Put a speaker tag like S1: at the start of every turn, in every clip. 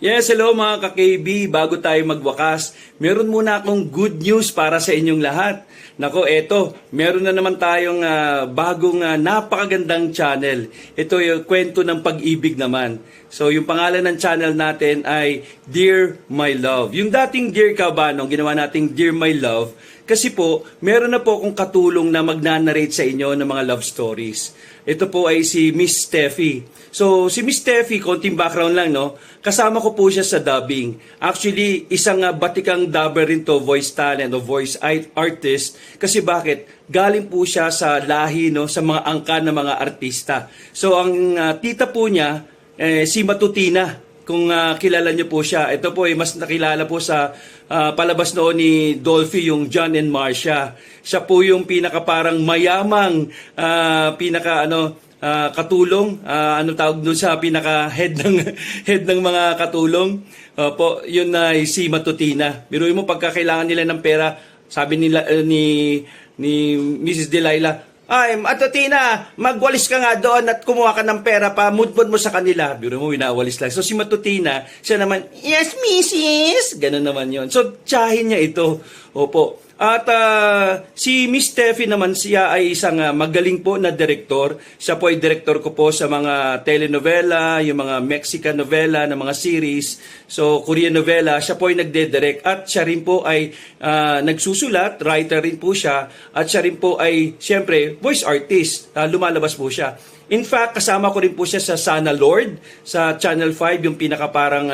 S1: Yes, hello mga ka-KB. Bago tayo magwakas, meron muna akong good news para sa inyong lahat. Nako, eto, meron na naman tayong bagong napakagandang channel. Ito yung kwento ng pag-ibig naman. So, yung pangalan ng channel natin ay Dear My Love. Yung dating Dear Kabanong, ginawa nating Dear My Love kasi po, meron na po akong katulong na magnanarrate sa inyo ng mga love stories. Ito po ay si Miss Steffi. So, si Miss Steffi, konting background lang, no? Kasama ko po siya sa dubbing. Actually, isang batikang dubber rin to, voice talent o voice artist. Kasi bakit? Galing po siya sa lahi, no? Sa mga angkan ng mga artista. So, ang tita po niya, si Matutina. Kung kilala niyo po siya. Ito po ay mas nakilala po sa palabas noon ni Dolphy, yung John and Marcia. Siya po yung pinaka parang mayamang katulong, tawag doon sa pinaka head ng mga katulong. Po, yun na si Matutina. Biruin mo pagka kailangan nila ng pera, sabi nila ni Mrs. Delilah, ay, Matutina, magwalis ka nga doon at kumuha ka ng pera pa, mudmod mo sa kanila. Biro mo, winawalis lang. So, si Matutina, siya naman, yes, Mrs. Ganun naman yon. So, tsahin niya ito. Opo. At si Miss Steffi naman, siya ay isang magaling po na direktor. Siya po ay direktor ko po sa mga telenovela, yung mga Mexican novela na mga series. So, Korean novela, siya po ay nagde-direct. At siya rin po ay nagsusulat, writer rin po siya. At siya rin po ay, siyempre, voice artist. Lumalabas po siya. In fact, kasama ko rin po siya sa Sana Lord, sa Channel 5, yung pinaka parang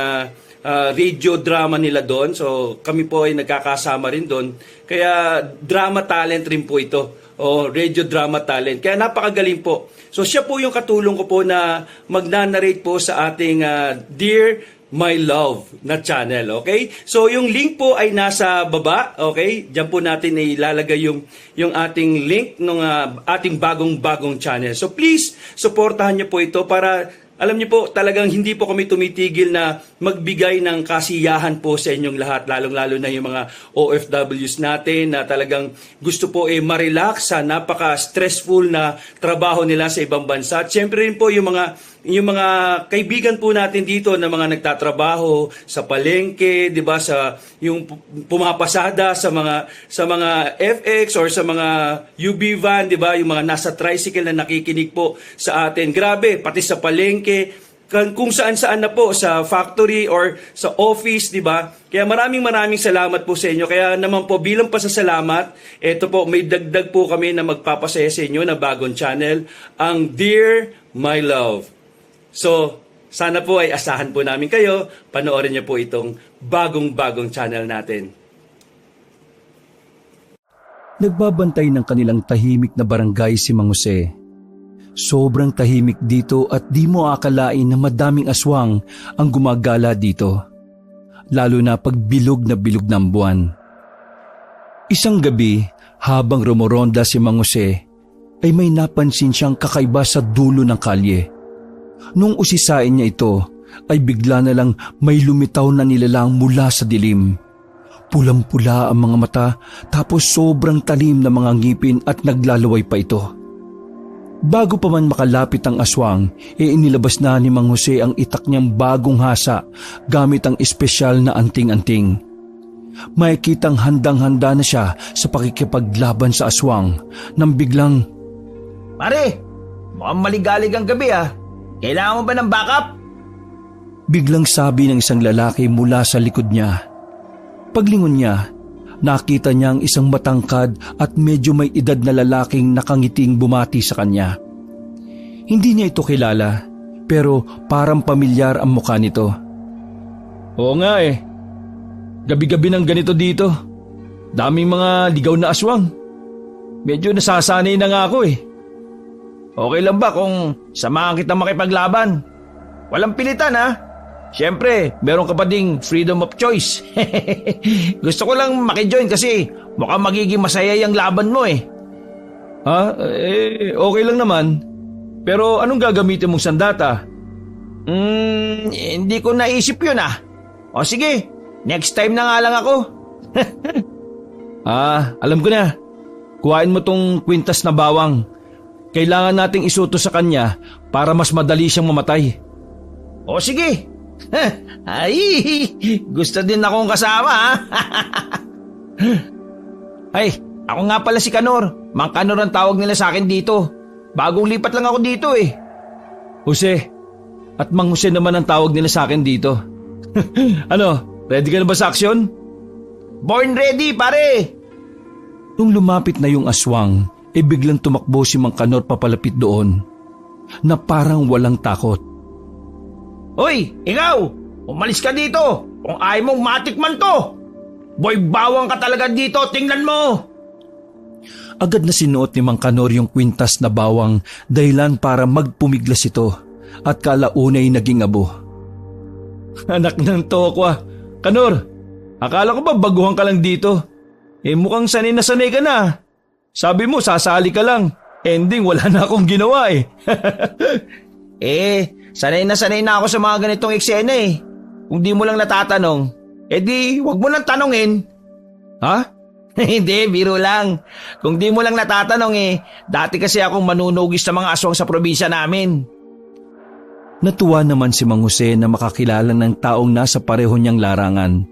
S1: radio drama nila doon. So, kami po ay nagkakasama rin doon. Kaya, drama talent rin po ito. O, radio drama talent. Kaya napakagaling po. So, siya po yung katulong ko po na magnanarrate po sa ating Dear My Love na channel, okay? So, yung link po ay nasa baba, okay? Diyan po natin ilalagay yung ating link ng ating bagong channel. So, please, supportahan niyo po ito para alam niyo po, talagang hindi po kami tumitigil na magbigay ng kasiyahan po sa inyong lahat, lalong-lalo na yung mga OFWs natin na talagang gusto po ma-relax sa napaka-stressful na trabaho nila sa ibang bansa. At syempre rin po yung mga kaibigan po natin dito na mga nagtatrabaho sa palengke, 'di ba, sa yung pumapasada sa mga FX or sa mga UB van, 'di ba, yung mga nasa tricycle na nakikinig po sa atin. Grabe, pati sa palengke, kung saan-saan na po, sa factory or sa office, di ba? Kaya maraming salamat po sa inyo. Kaya naman po, bilang pasasalamat, eto po, may dagdag po kami na magpapasaya sa inyo na bagong channel, ang Dear My Love. So, sana po ay asahan po namin kayo, panoorin niyo po itong bagong channel natin.
S2: Nagbabantay ng kanilang tahimik na barangay si Mang Jose. Sobrang tahimik dito at di mo akalain na madaming aswang ang gumagala dito. Lalo na pag bilog na bilog ng buwan. Isang gabi, habang rumoronda si Mang Jose, ay may napansin siyang kakaiba sa dulo ng kalye. Nung usisain niya ito, ay bigla na lang may lumitaw na nilalang mula sa dilim. Pulang-pula ang mga mata, tapos sobrang talim na mga ngipin at naglalaway pa ito. Bago pa man makalapit ang aswang, inilabas na ni Mang Jose ang itak niyang bagong hasa gamit ang espesyal na anting-anting. Makikitang handang-handa na siya sa pakikipaglaban sa aswang nang biglang,
S3: Pare, mukhang maligalig ang gabi ah. Kailangan mo ba ng backup?
S2: Biglang sabi ng isang lalaki mula sa likod niya. Paglingon niya, nakita niya ang isang matangkad at medyo may edad na lalaking nakangiting bumati sa kanya. Hindi niya ito kilala, pero parang pamilyar ang mukha nito. Oo nga eh. Gabi-gabi ng ganito dito. Daming mga ligaw na aswang. Medyo nasasanay na nga ako eh. Okay lang ba kung samahan kita makipaglaban? Walang pilitan ha. Siyempre, meron ka pa ding freedom of choice. Gusto ko lang makijoin kasi mukhang magiging masaya yung laban mo eh. Okay lang naman. Pero anong gagamitin mong sandata?
S3: Hindi ko naisip yun ah. O sige, next time na nga lang ako.
S2: Alam ko na. Kuhain mo tong kwintas na bawang. Kailangan nating isuto sa kanya para mas madali siyang mamatay.
S3: O sige, Ay, gusto din akong kasama ha. Ay, ako nga pala si Kanor. Mang Kanor ang tawag nila sa akin dito. Bagong lipat lang ako dito eh.
S2: Jose, at Mang Jose naman ang tawag nila sa akin dito. Ano, ready ka na ba sa aksyon?
S3: Born ready, pare!
S2: Nung lumapit na yung aswang, biglang tumakbo si Mang Kanor papalapit doon, na parang walang takot.
S3: Hoy, ikaw! Umalis ka dito! Kung ayaw mong matikman to! Boy, bawang ka talaga dito, tingnan mo!
S2: Agad na sinuot ni Mang Kanor yung kwintas na bawang dahilan para magpumiglas ito at kalaunay naging abo. Anak ng tokwa, Kanor, akala ko ba baguhan ka lang dito? Mukhang sanay na sanay ka na. Sabi mo sasali ka lang, ending wala na akong ginawa eh.
S3: Sanay na ako sa mga ganitong eksena eh. Kung di mo lang natatanong, di wag mo lang tanongin.
S2: Ha?
S3: Hindi, biro lang. Kung di mo lang natatanong dati kasi akong manunugis sa mga aswang sa probinsya namin.
S2: Natuwa naman si Mang Jose na makakilala ng taong nasa pareho niyang larangan.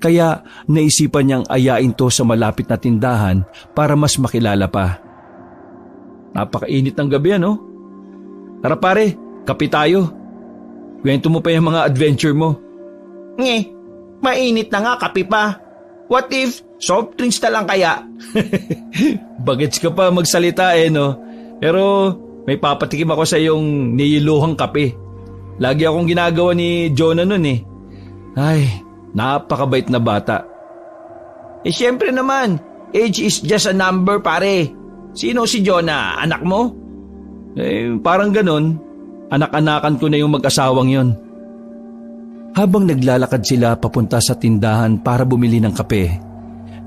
S2: Kaya naisipan niyang ayain to sa malapit na tindahan para mas makilala pa. Napakainit ng gabi ano? Tara pare, kape tayo. Kwento mo pa yung mga adventure mo.
S3: Mainit na nga, kape pa. What if soft drinks na lang kaya?
S2: Bagets ka pa magsalita no? Pero may papatikim ako sa iyong niyiluhang kape. Lagi akong ginagawa ni Jonah nun Ay, napakabait na bata.
S3: Siyempre naman, age is just a number pare. Sino si Jonah? Anak mo?
S2: Parang ganon. Anak-anakan ko na yung mag-asawang yon. Habang naglalakad sila papunta sa tindahan para bumili ng kape,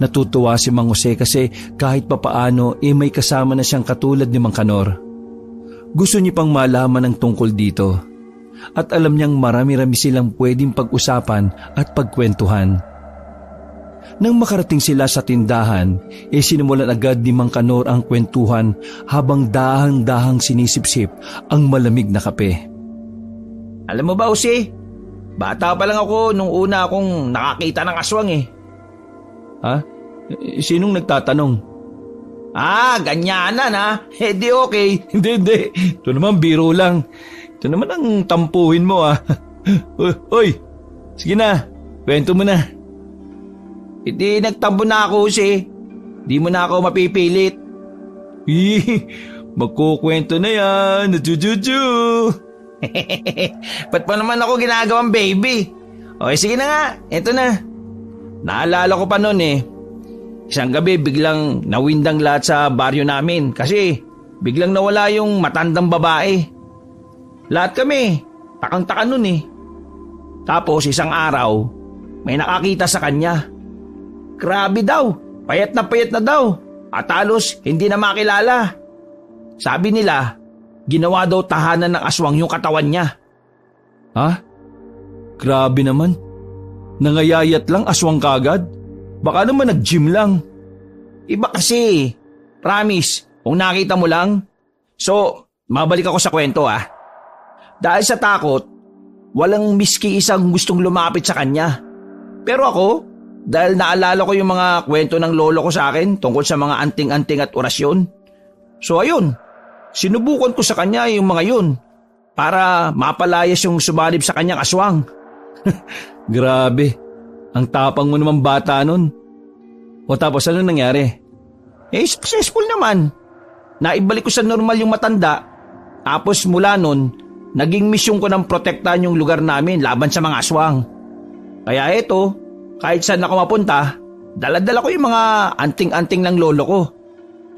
S2: natutuwa si Mang Jose kasi kahit papaano may kasama na siyang katulad ni Mang Kanor. Gusto niya pang malaman ang tungkol dito at alam niyang marami-rami silang pwedeng pag-usapan at pagkwentuhan. Nang makarating sila sa tindahan, sinimulan agad ni Mang Kanor ang kwentuhan habang dahang-dahang sinisipsip ang malamig na kape.
S3: Alam mo ba, Jose? Bata pa lang ako nung una akong nakakita ng aswang
S2: Ha? Sinong nagtatanong?
S3: Ganyanan ha? Di okay.
S2: Hindi. Ito naman biro lang. Ito naman ang tampuhin mo Uy, sige na, kwento mo na.
S3: Nagtampo na ako Jose. Di mo na ako mapipilit.
S2: Magkukwento na yan, jujuju.
S3: Ba't pa naman ako ginagawang baby? Okay, sige na nga, eto na. Naalala ko pa noon isang gabi biglang nawindang lahat sa baryo namin kasi biglang nawala yung matandang babae. Lahat kami, takang-taka noon Tapos isang araw, may nakakita sa kanya. Grabe daw, payat na daw at halos hindi na makilala. Sabi nila, ginawa daw tahanan ng aswang yung katawan niya.
S2: Ha? Grabe naman. Nangayayat lang aswang kagad? Baka naman nag-gym lang.
S3: Iba kasi. Promise, kung nakita mo lang. So, mabalik ako sa kwento Dahil sa takot, walang miski isang gustong lumapit sa kanya. Pero ako, dahil naalala ko yung mga kwento ng lolo ko sa akin tungkol sa mga anting-anting at orasyon. So ayun, sinubukan ko sa kanya yung mga yun para mapalayas yung sumalib sa kanyang aswang.
S2: Grabe, ang tapang mo naman bata nun. O tapos ano nangyari?
S3: Successful naman. Naibalik ko sa normal yung matanda. Tapos mula nun, naging misyon ko ng protektahan yung lugar namin laban sa mga aswang. Kaya eto, kahit saan ako mapunta, dala-dala ko yung mga anting-anting ng lolo ko.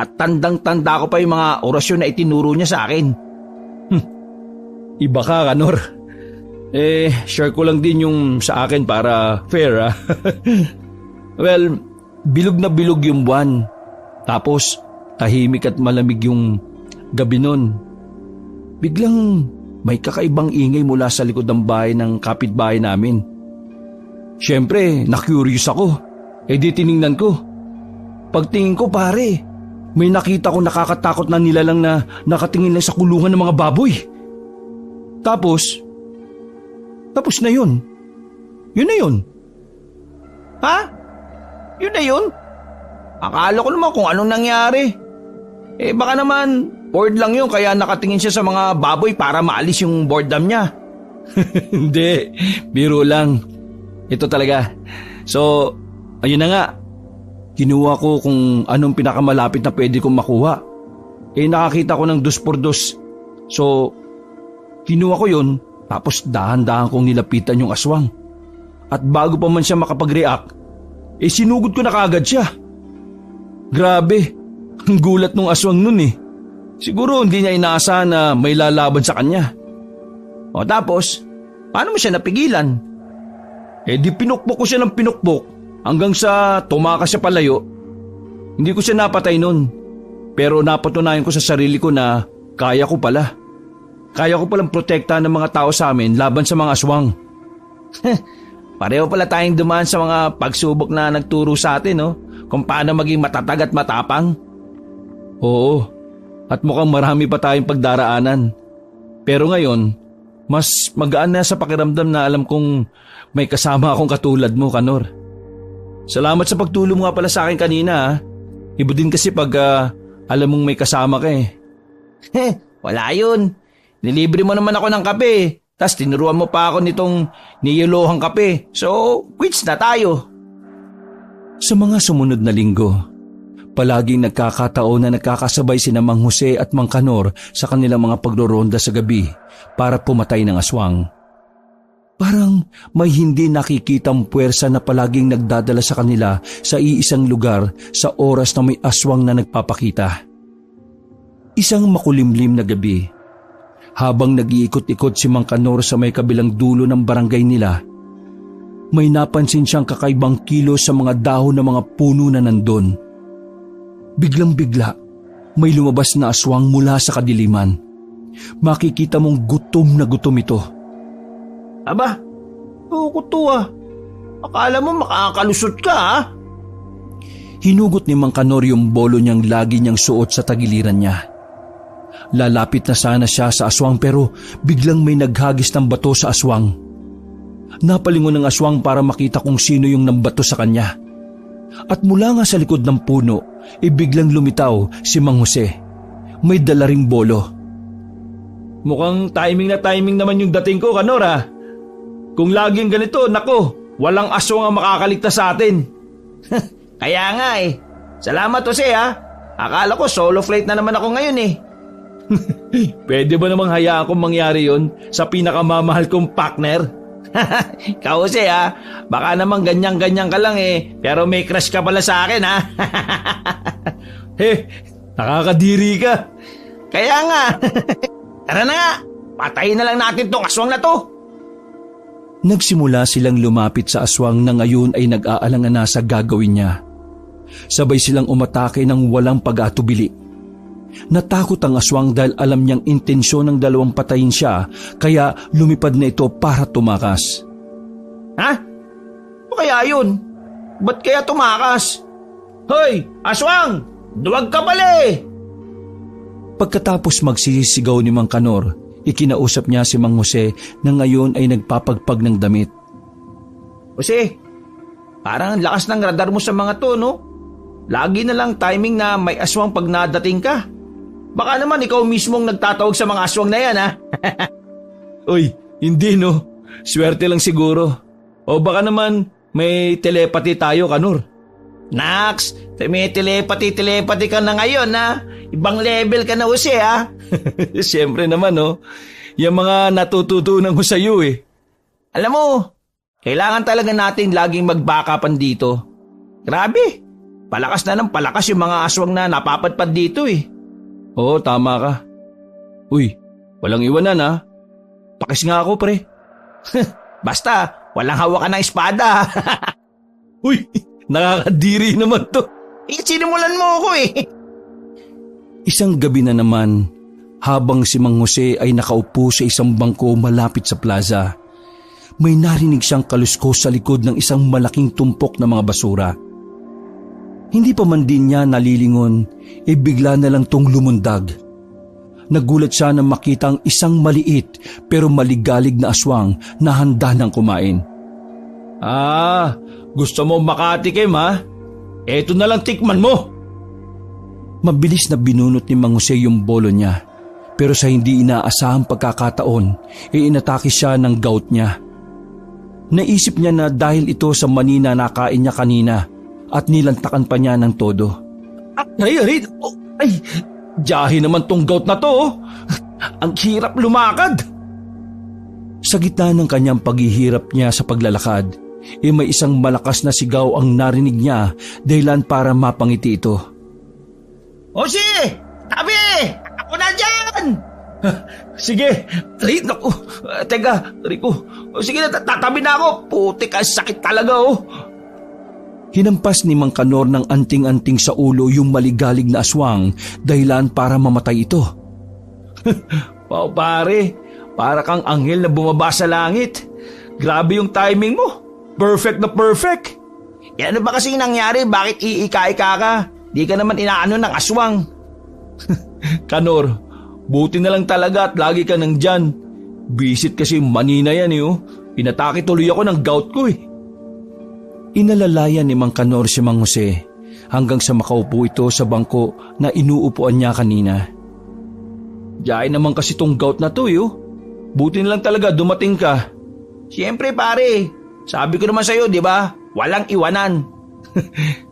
S3: At tandang-tanda ko pa yung mga orasyon na itinuro niya sa akin.
S2: Iba ka, Kanor. Share ko lang din yung sa akin para fair Well, bilog na bilog yung buwan. Tapos, tahimik at malamig yung gabi nun. Biglang may kakaibang ingay mula sa likod ng bahay ng kapitbahay namin. Siyempre, na-curious ako. Di tiningnan ko. Pagtingin ko pare, may nakita ko nakakatakot na nilalang na nakatingin lang sa kulungan ng mga baboy. Tapos na yun.
S3: Yun na yun. Ha? Yun na yun? Akala ko naman kung anong nangyari. Baka naman bored lang yun kaya nakatingin siya sa mga baboy para maalis yung boredom niya.
S2: Hindi, biro lang. Ito talaga. So, ayun na nga. Kinuha ko kung anong pinakamalapit na pwede kong makuha. Nakakita ko ng 2x2. So, kinuha ko yun, tapos dahan-dahan kong nilapitan yung aswang. At bago pa man siya makapag-react, sinugod ko na kaagad siya. Grabe, ang gulat nung aswang nun eh. Siguro hindi niya inaasahan na may lalaban sa kanya. O tapos, paano mo siya napigilan? Di pinukpok ko siya ng pinukpok hanggang sa tumakas siya palayo. Hindi ko siya napatay nun. Pero napatunayan ko sa sarili ko na kaya ko pala. Kaya ko palang protektahan ng mga tao sa amin laban sa mga aswang. Pareho pala tayong dumaan sa mga pagsubok na nagturo sa atin, no? Kung paano maging matatag at matapang. Oo, at mukhang marami pa tayong pagdaraanan. Pero ngayon, mas magaan na sa pakiramdam na alam kong may kasama akong katulad mo, Kanor. Salamat sa pagtulong mo nga pala sa akin kanina, ha? Iba din kasi pag alam mong may kasama ka eh.
S3: Wala yun. Nilibre mo naman ako ng kape. Tas tinuruan mo pa ako nitong niyelohang kape. So, quits na tayo.
S2: Sa mga sumunod na linggo, palaging nagkakataon na nagkakasabay sina Mang Jose at Mang Kanor sa kanilang mga pagroronda sa gabi para pumatay ng aswang. Parang may hindi nakikitang puwersa na palaging nagdadala sa kanila sa iisang lugar sa oras na may aswang na nagpapakita. Isang makulimlim na gabi, habang nag-iikot-ikot si Mang Kanor sa may kabilang dulo ng barangay nila, may napansin siyang kakaibang kilos sa mga dahon ng mga puno na nandun. Biglang-bigla, may lumabas na aswang mula sa kadiliman. Makikita mong gutom na gutom ito.
S3: Aba, to ah. Akala mo makakalusot ka ah.
S2: Hinugot ni Mang Kanor yung bolo niyang lagi niyang suot sa tagiliran niya. Lalapit na sana siya sa aswang pero biglang may naghagis ng bato sa aswang. Napalingon ng aswang para makita kung sino yung nambato sa kanya. At mula nga sa likod ng puno, biglang lumitaw si Mang Jose. May dala ring bolo.
S3: Mukhang timing naman yung dating ko, Kanor ah. Kung laging ganito, nako, walang aswang ang makakaligtas sa atin. Kaya nga eh. Salamat Jose ah. Akala ko solo flight na naman ako ngayon eh.
S2: Pwede ba namang hayaan kong mangyari yon sa pinakamamahal kong partner?
S3: Ikaw Jose ah. Baka naman ganyan-ganyan ka lang eh. Pero may crush ka pala sa akin ah.
S2: Nakakadiri ka.
S3: Kaya nga. Tara na nga. Patayin na lang natin tong aswang na to.
S2: Nagsimula silang lumapit sa aswang na ngayon ay nag-aalangan na sa gagawin niya. Sabay silang umatake ng walang pag-atubili. Natakot ang aswang dahil alam niyang intensyon ng dalawang patayin siya kaya lumipad na ito para tumakas.
S3: Ha? O kaya yun? Ba't kaya tumakas? Hoy, aswang! Duwag ka pala eh!
S2: Pagkatapos magsisigaw ni Mang Kanor, ikinausap niya si Mang Jose na ngayon ay nagpapagpag ng damit.
S3: Jose, parang ang lakas ng radar mo sa mga to, no? Lagi na lang timing na may aswang pag nadating ka. Baka naman ikaw mismong nagtatawag sa mga aswang na yan, ha?
S2: Uy, hindi no. Swerte lang siguro. O baka naman may telepathy tayo, Kanor.
S3: Nax, may telepathy ka na ngayon, ha? Ibang level ka na, Jose, ha?
S2: Siyempre naman, no. Yung mga natututunan ko sa iyo, eh.
S3: Alam mo, kailangan talaga natin laging magbackupan dito. Grabe, palakas na ng palakas yung mga aswang na napapadpad dito, eh.
S2: Oo, tama ka. Uy, walang iwanan, ha. Pakis nga ako, pre.
S3: Basta, walang hawakan ng espada.
S2: Uy, nakakadiri naman to.
S3: Sinimulan mo ako, eh.
S2: Isang gabi na naman, habang si Mang Jose ay nakaupo sa isang bangko malapit sa plaza, may narinig siyang kaluskos sa likod ng isang malaking tumpok na mga basura. Hindi pa man din niya nalilingon, bigla na lang tong lumundag. Nagulat siya nang makita ang isang maliit pero maligalig na aswang na handa ng kumain.
S3: Gusto mo makatikim ha? Eto na lang tikman mo.
S2: Mabilis na binunot ni Mang Jose yung bolo niya, pero sa hindi inaasahang pagkakataon, inatake siya ng gout niya. Naisip niya na dahil ito sa mani na nakain niya kanina at nilantakan pa niya ng todo.
S3: Jahe naman tong gout na to. Ang hirap lumakad.
S2: Sa gitna ng kanyang paghihirap niya sa paglalakad, may isang malakas na sigaw ang narinig niya dahilan para mapangiti ito.
S3: Jose! Tabi! Ako na dyan! Sige. Ay, naku. Teka, Rico. Sige na, tatabi na ako. Putik, ang sakit talaga
S2: Hinampas ni Mang Kanor ng anting-anting sa ulo yung maligalig na aswang dahilan para mamatay ito.
S3: Wow, pare. Para kang anghel na bumaba sa langit. Grabe yung timing mo. Perfect na perfect. Yan ano ba kasi nangyari? Bakit iika-ika ka? Di ka naman inaano ng aswang. Kanor, buti na lang talaga at lagi ka nandyan. Bisit kasi manina yan Pinatake tuloy ako ng gout ko
S2: Inalalayan ni Mang Kanor si Mang Jose hanggang sa makaupo ito sa bangko na inuupuan niya kanina.
S3: Diyan naman kasi tong gout na to Buti na lang talaga dumating ka. Siyempre pare, sabi ko naman sa'yo, di ba? Walang iwanan.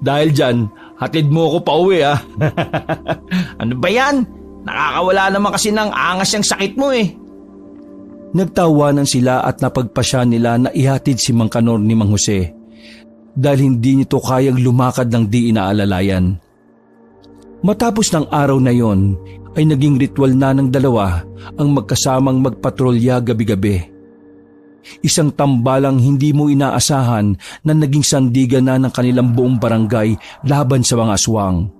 S3: Dahil dyan, hatid mo ako pa uwi Ano ba yan? Nakakawala naman kasi ng angas yung sakit mo
S2: Nagtawanan sila at napagpasya nila na ihatid si Mang Kanor ni Mang Jose dahil hindi nito kayang lumakad ng di inaalalayan. Matapos ng araw na yon ay naging ritual na ng dalawa ang magkasamang magpatrolya gabi-gabi. Isang tambalang hindi mo inaasahan na naging sandigan na ng kanilang buong barangay laban sa mga aswang.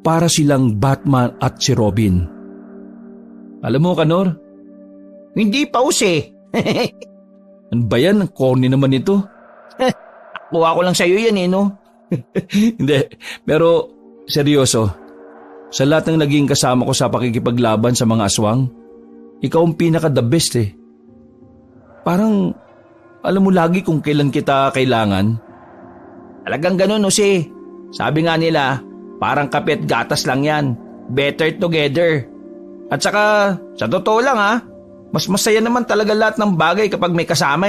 S2: Para silang Batman at si Robin.
S3: Alam mo, Kanor? Hindi pa
S2: Ano ba yan? Ang corny naman ito.
S3: Kuha ko lang sa'yo yan
S2: Hindi, pero seryoso. Sa lahat ng naging kasama ko sa pakikipaglaban sa mga aswang, ikaw ang pinaka-the best Parang, alam mo lagi kung kailan kita kailangan.
S3: Talagang ganun, Jose. Sabi nga nila, parang kape at gatas lang yan. Better together. At saka, sa totoo lang mas masaya naman talaga lahat ng bagay kapag may kasama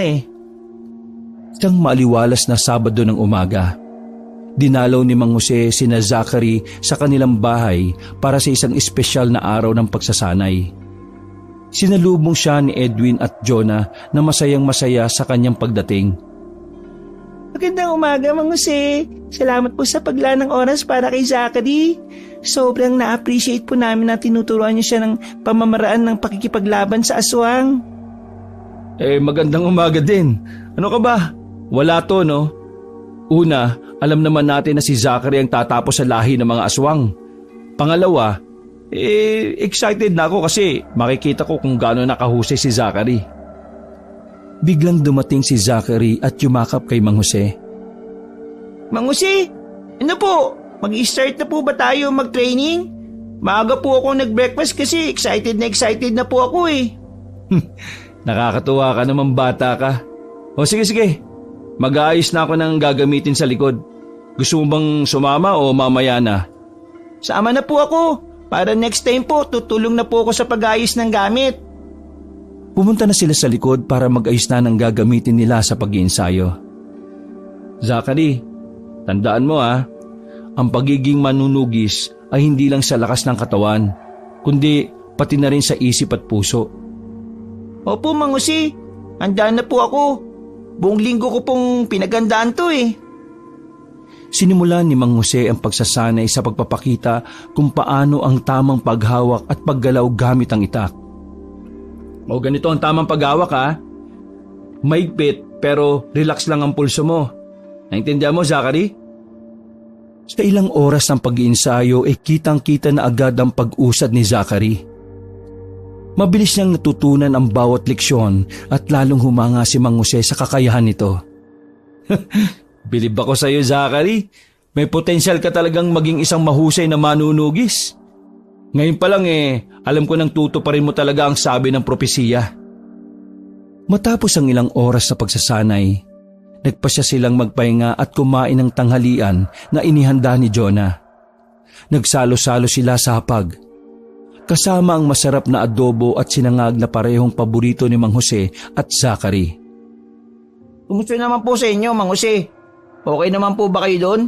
S2: Isang maliwalas na Sabado ng umaga, dinalaw ni Mang Jose sina Zachary sa kanilang bahay para sa isang espesyal na araw ng pagsasanay. Sinalubong siya ni Edwin at Jonah na masayang-masaya sa kanyang pagdating.
S4: Magandang umaga, Mang Jose. Salamat po sa paglaan ng oras para kay Zachary. Sobrang na-appreciate po namin na tinuturuan niyo siya ng pamamaraan ng pakikipaglaban sa aswang.
S2: Magandang umaga din. Ano ka ba? Wala to, no? Una, alam naman natin na si Zachary ang tatapos sa lahi ng mga aswang. Pangalawa, excited na ako kasi makikita ko kung gaano nakahusay si Zachary. Biglang dumating si Zachary at yumakap kay Mang Jose.
S4: Mang Jose, ano po? Mag-start na po ba tayo mag-training? Maaga po ako nag-breakfast kasi excited na po ako
S2: Nakakatuwa ka naman, bata ka. O sige, mag-aayos na ako ng gagamitin sa likod. Gusto mo bang sumama o mamaya na?
S4: Sama na po ako. Para next time po, tutulong na po ako sa pag-ayos ng gamit.
S2: Pumunta na sila sa likod para mag-ayos na ng gagamitin nila sa pag-iensayo. Zachary, tandaan mo ang pagiging manunugis ay hindi lang sa lakas ng katawan, kundi pati na rin sa isip at puso.
S4: Opo, Mang Jose. Handaan na po ako. Buong linggo ko pong pinagandaan to
S2: Sinimulan ni Mang Jose ang pagsasanay sa pagpapakita kung paano ang tamang paghawak at paggalaw gamit ang itak. O ganito ang tamang paghawak Maigpit pero relax lang ang pulso mo. Naintindihan mo, Zachary? Sa ilang oras ng pag-iensayo kitang-kita na agad ang pag-usad ni Zachary. Mabilis niyang natutunan ang bawat leksyon at lalong humanga si Mang Jose sa kakayahan nito. Bilib ako sa iyo, Zachary. May potensyal ka talagang maging isang mahusay na manunugis. Ngayon pa lang alam ko nang tutuparin mo talaga ang sabi ng propesiya. Matapos ang ilang oras sa pagsasanay, Nagpasya silang magpahinga at kumain ng tanghalian na inihanda ni Jonah. Nagsalo-salo sila sa hapag. Kasama ang masarap na adobo at sinangag na parehong paborito ni Mang Jose at Zachary.
S3: Kumusta naman po sa inyo, Mang Jose? Okay naman po ba kayo doon?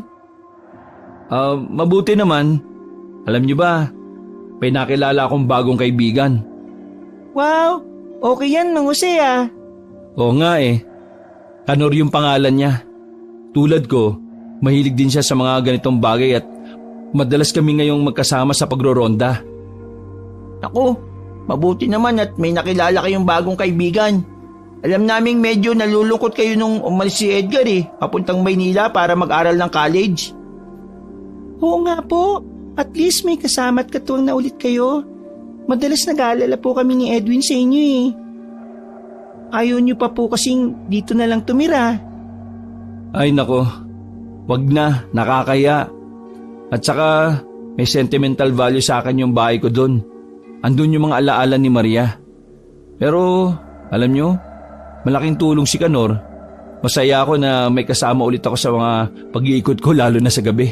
S2: Mabuti naman. Alam niyo ba, may nakilala akong bagong kaibigan.
S4: Wow, okay yan Mang Jose ah.
S2: Oo nga eh. Kanor yung pangalan niya. Tulad ko, mahilig din siya sa mga ganitong bagay at madalas kami ngayong magkasama sa pagroronda.
S3: Ako, mabuti naman at may nakilala kayong bagong kaibigan. Alam naming medyo nalulungkot kayo nung umalis si Edgar papuntang Maynila para mag-aral ng college.
S4: Oo nga po, at least may kasama at katuwang na ulit kayo. Madalas nag-aalala po kami ni Edwin sa inyo Ayaw niyo pa po kasing dito na lang tumira.
S2: Ay nako, wag na, nakakaya. At saka may sentimental value sa akin yung bahay ko doon. Andun yung mga alaala ni Maria. Pero alam nyo, malaking tulong si Kanor. Masaya ako na may kasama ulit ako sa mga pag-iikot ko lalo na sa gabi.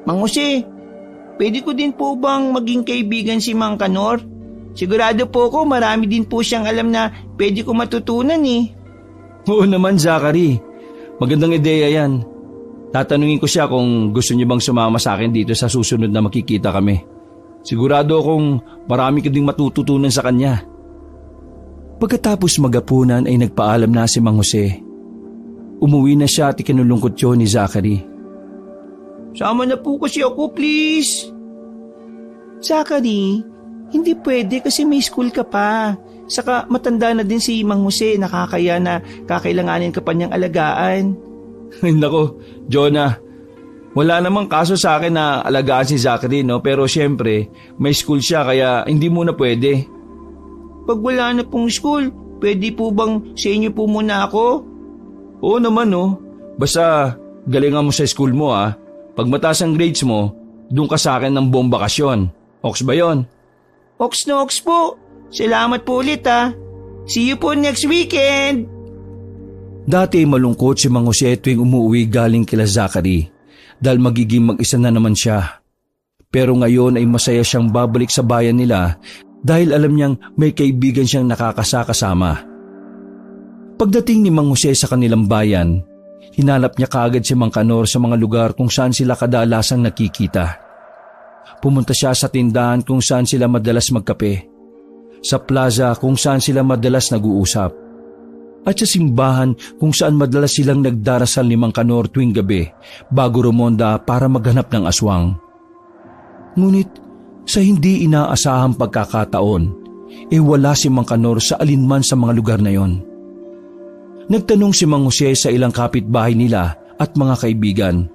S4: Mang Jose, pwede ko din po bang maging kaibigan si Mang Kanor? Sigurado po ko marami din po siyang alam na pwede ko matutunan
S2: Oo naman Zachary, magandang ideya yan. Tatanungin ko siya kung gusto niya bang sumama sa akin dito sa susunod na makikita kami. Sigurado akong marami ka ding matututunan sa kanya. Pagkatapos magapunan ay nagpaalam na si Mang Jose. Umuwi na siya at ikinulungkot yun ni Zachary.
S4: Sama na po kasi ako, please. Zachary, hindi pwede kasi may school ka pa. Saka matanda na din si Mang Jose, nakakaya na kakailanganin ka pa niyang alagaan.
S2: Nako, Jonah, wala namang kaso sa akin na alagaan si Zachary, no? Pero syempre, may school siya kaya hindi muna pwede.
S4: Pag wala na pong school, pwede po bang sa inyo po muna ako?
S2: Oo naman, no? Basta galingan mo sa school mo, Pag mataas ang grades mo, doon ka sa akin ng buong bakasyon. Oks ba yon?
S4: Oks na oks po. Salamat po ulit See you po next weekend.
S2: Dati malungkot si Mang Jose tuwing umuwi galing kila Zachary dahil magiging mag-isa na naman siya. Pero ngayon ay masaya siyang babalik sa bayan nila dahil alam niyang may kaibigan siyang nakakasama. Pagdating ni Mang Jose sa kanilang bayan, hinanap niya kaagad si Mang Kanor sa mga lugar kung saan sila kadalasang nakikita. Pumunta siya sa tindahan kung saan sila madalas magkape, sa plaza kung saan sila madalas nag-uusap, at sa simbahan kung saan madalas silang nagdarasal ni Mang Kanor tuwing gabi bago rumonda para maghanap ng aswang. Ngunit sa hindi inaasahang pagkakataon, wala si Mang Kanor sa alinman sa mga lugar na yon. Nagtanong si Mang Jose sa ilang kapitbahay nila at mga kaibigan.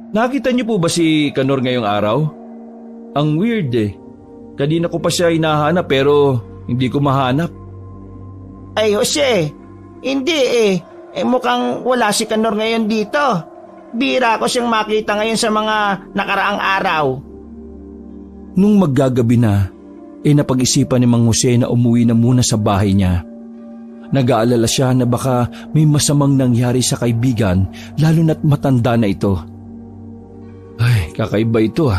S2: Nakita niyo po ba si Kanor ngayong araw? Ang weird Kanina ko pa siya hinahanap pero hindi ko mahanap.
S4: Ay Jose, hindi mukhang wala si Kanor ngayon dito. Bira ko siyang makita ngayon sa mga nakaraang araw.
S2: Nung maggagabi na, napag-isipan ni Mang Jose na umuwi na muna sa bahay niya. Nag-aalala siya na baka may masamang nangyari sa kaibigan lalo na't matanda na ito. Ay, kakaiba ito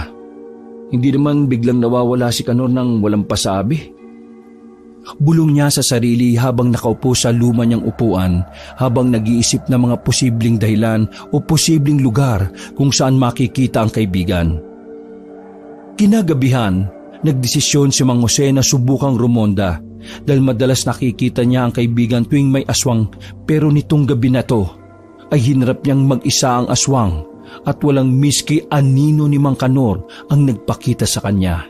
S2: Hindi naman biglang nawawala si Kanor nang walang pasabi. Bulong niya sa sarili habang nakaupo sa luma niyang upuan habang nag-iisip ng mga posibleng dahilan o posibleng lugar kung saan makikita ang kaibigan. Kinagabihan, nagdesisyon si Mang Jose na subukang rumonda dahil madalas nakikita niya ang kaibigan tuwing may aswang pero nitong gabi na to ay hinarap niyang mag-isa ang aswang at walang miski anino ni Mang Kanor ang nagpakita sa kanya.